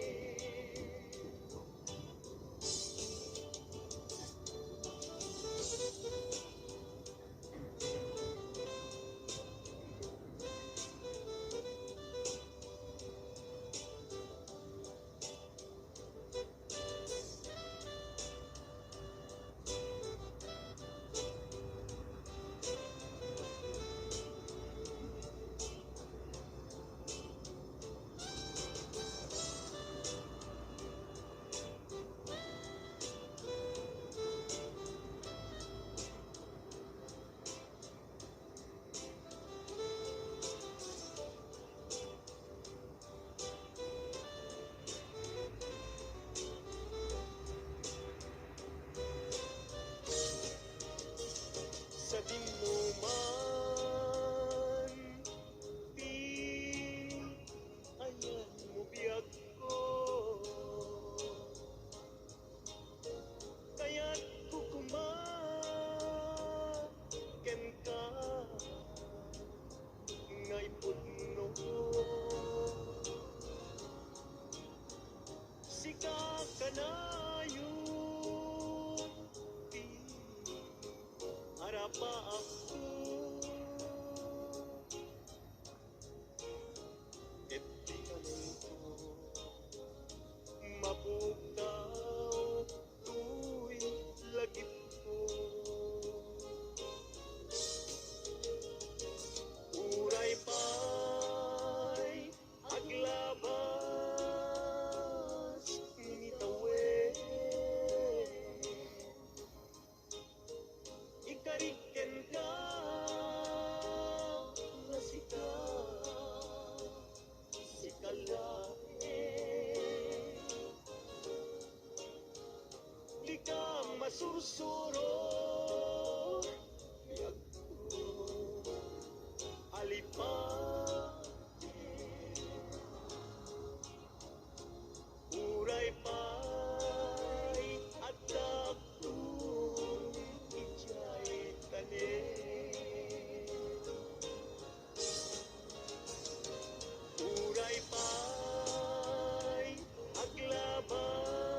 pa ako. Et di ka nito mabugtaw tuwi lagip ko. Uray pa'y aglabas nitawen. Ikariken ka na sikalain. Di ka masursuro, biag ko alipatin. Uray pa'y adak kong ijay tanin. Uray pa'y aglabas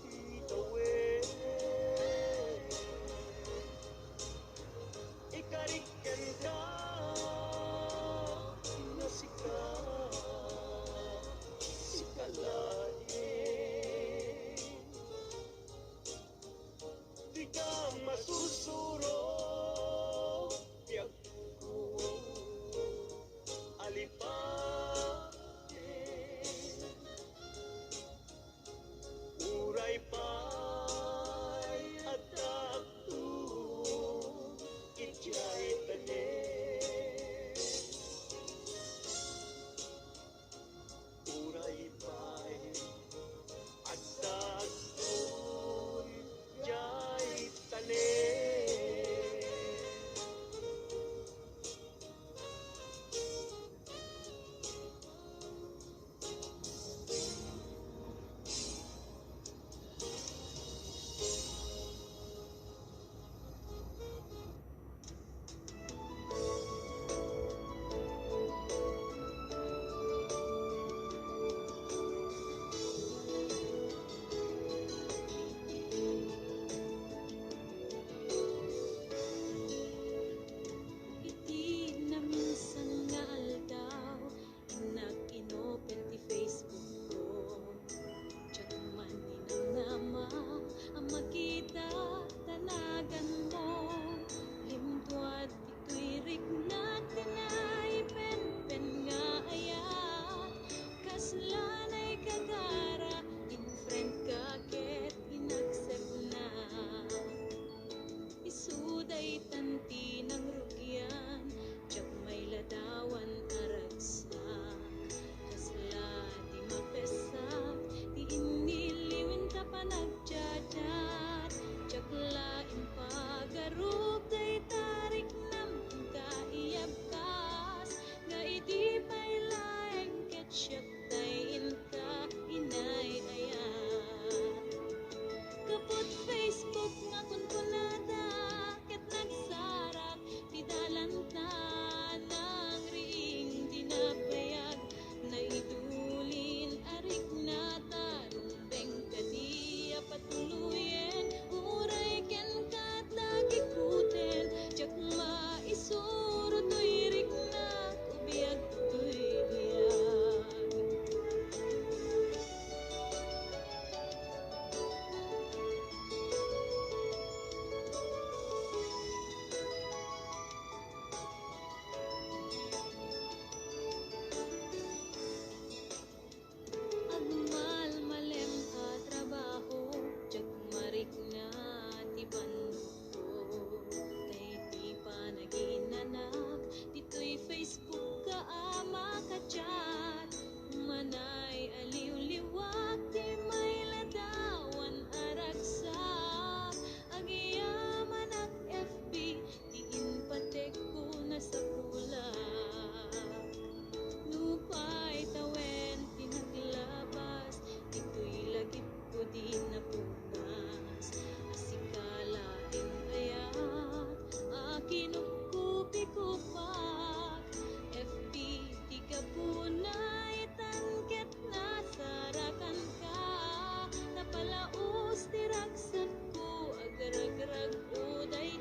itawen. Ikariken ka na sikalain. Di ka masusuro, biag ko alipatin. Uray pa'y adak kong ijay tanin. Uray pa'y adak kong ijay tanin. Iti na minsan nga aldaw, nag-inopen ti Facebook ko. Diyak man ninanama, ang makita tanagan mo. Limtuat ito'y rignat, tinaipen-pen nga ayat. Kaslanay kagara, in-friend ka ket inaccept na. Isuday tanti ng rugyan, tiyak may ladawan aragsak. Kasla di mapesak, di iniliwin ta pa nagjadat. Tiyak lain pagarup, day tarik nam kaiyabkas. Nga iti pa'y laeng ket siyak tayin ka inay ayat. Kapot Facebook nga kunkunada, ket nagsarak ti dalanta ng ring dinabayag. Naidulin arik na tarumbeng kadiya patuluyen. Uray ken kat lagi kuten, tiyak maisuro to'y rignat, ubiyag to'y biyag. Agmal malem a trabaho, tiyak marik na ti bandok ko. Tay ti panaginanak, dito'y Facebook ka ama ka chat. Manay aliw-liwat, ti may ladawan aragsak. Agiyaman ak FB, ti inpatek ko na sa kulak. Lupay tawen pinaglabas, ito'y lagip ko di napunas. Asikalain ayat, akin ukupi-kupak. FB ti kapunay, tangket nasarakan ka. Napalaos ti ragsat ko, agar-agrag uday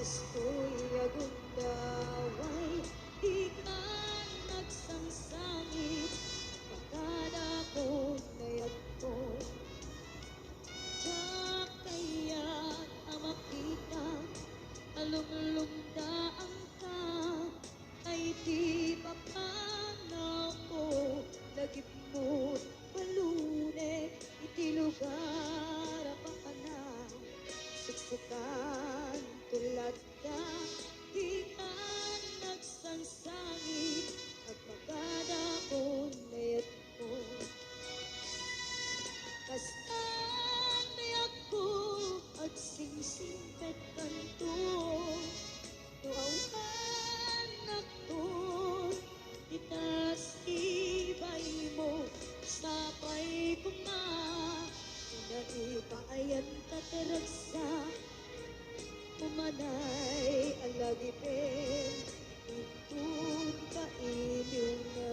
Gusto'y agundaway, di ka nagsangsangit. Pagkada ko nayat ko, tiyak kaya't makita. Alumlumdaan ka, ay di pa paano ko. Lagip mo't balune, iti lugar pa ka na. Suksukan tulad ka, di ka nagsansangit. At magada ko nayat ko, kastan nayak ko at singsingpet kanto. Tuawan ako, itas ibay mo, sapay ko ma. Pinaipayan tataragsa, umanay alagipin, itun kailiw na.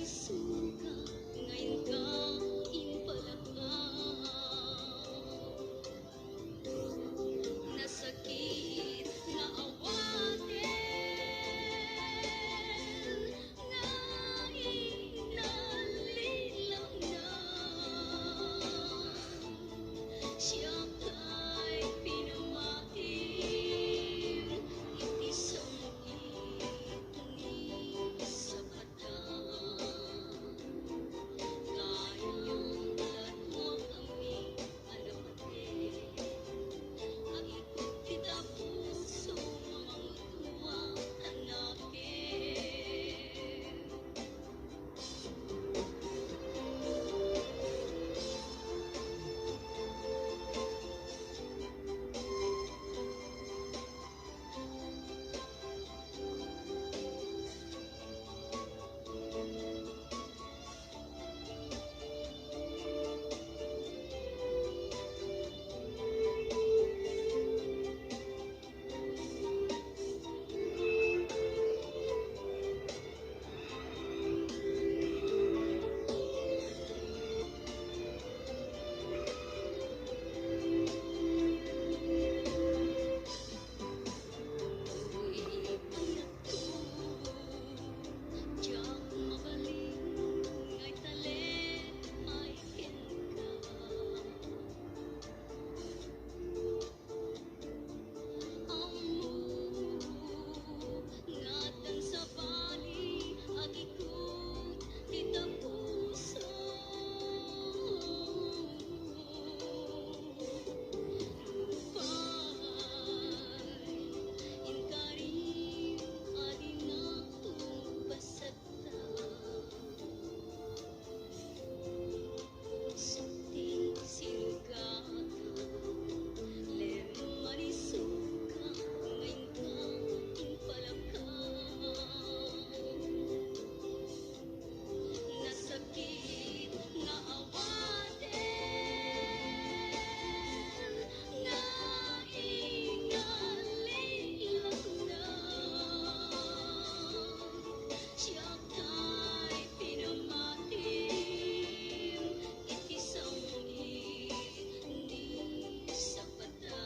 suka, ngayon ka impalaka. Nasakit na awatin, nga inalilang na. Siya kay pinamain, itisang itingi sa mata. Kayang latwa kami alapate, ang ikot kita puso mga hanakin. Nasakit na awatin, nga inalilang na. Siya kay pinamain, itisang itingi sa mata.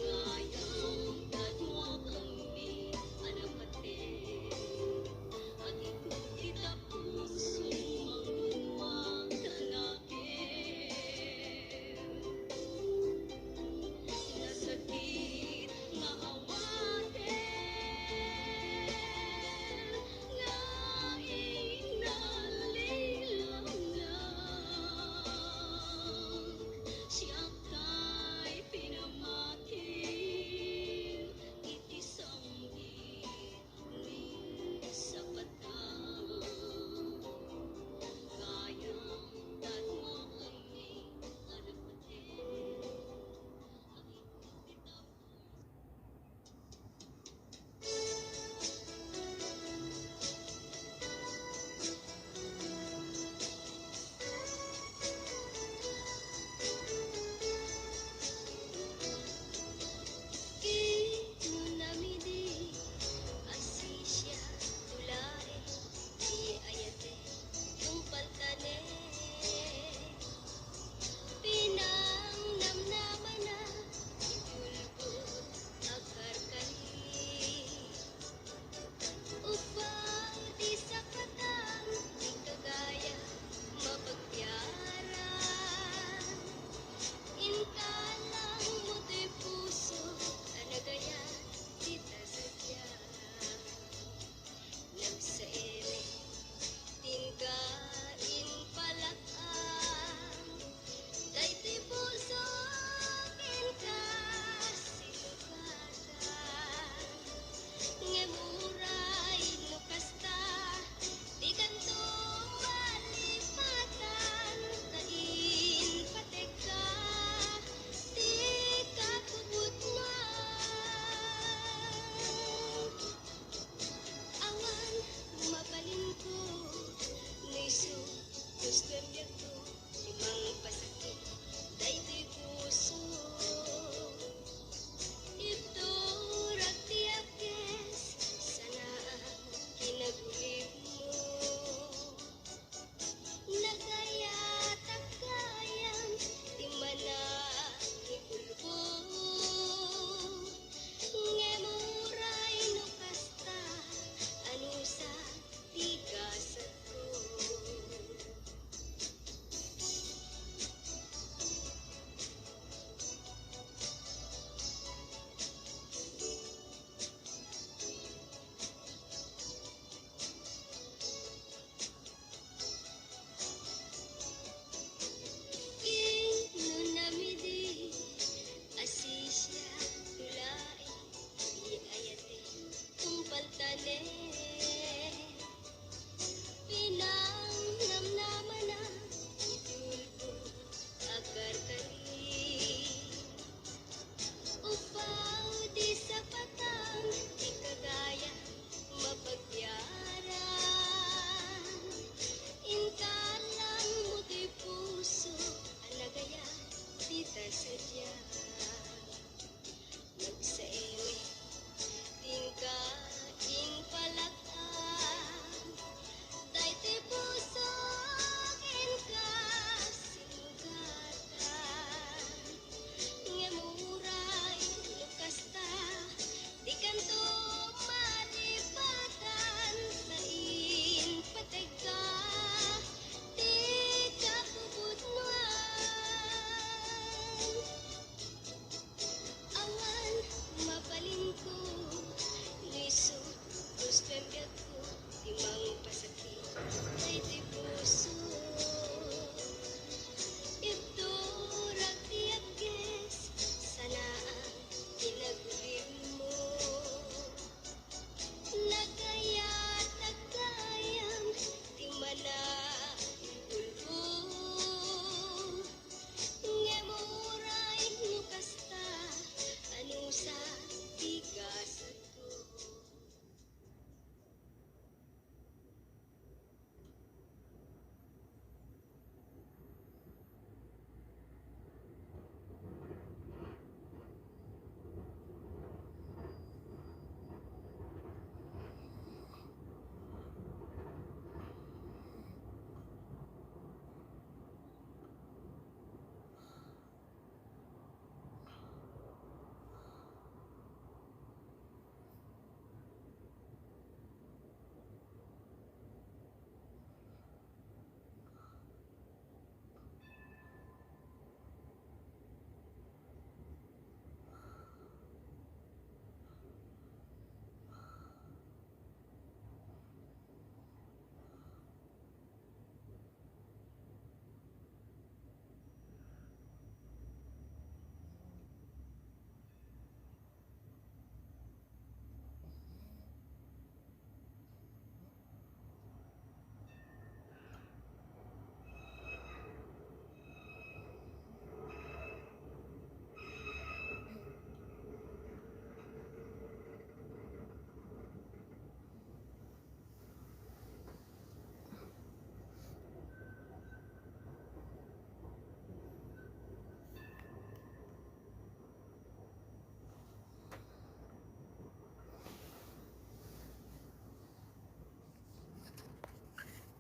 Kayang latwa kami alapate, ang ikot kita puso mga hanakin. Nasakit nga awatin, nga inalilang na. Siya kay pinamain, itisang itingi sa mata. Kayang latwa kami alapate, ang ikot kita. Inamidi asisya tulare di ayate yung paltane, pinang namnaman na itulbot agkarkali, upang di sakatan di kagaya mapagpiaran. Intalang mo'y puso anagaya kita sadya. Nagsaere tingkain palakan, daytoy puso kinka sinugatan. Ngemuray no kasta, di kanto malipatan, tain pateka, di kakubut man. Awan mabalin ko, niso gusto niya ko, imang pasakit, daytoy puso. Ito raktiakes, sana kinaguli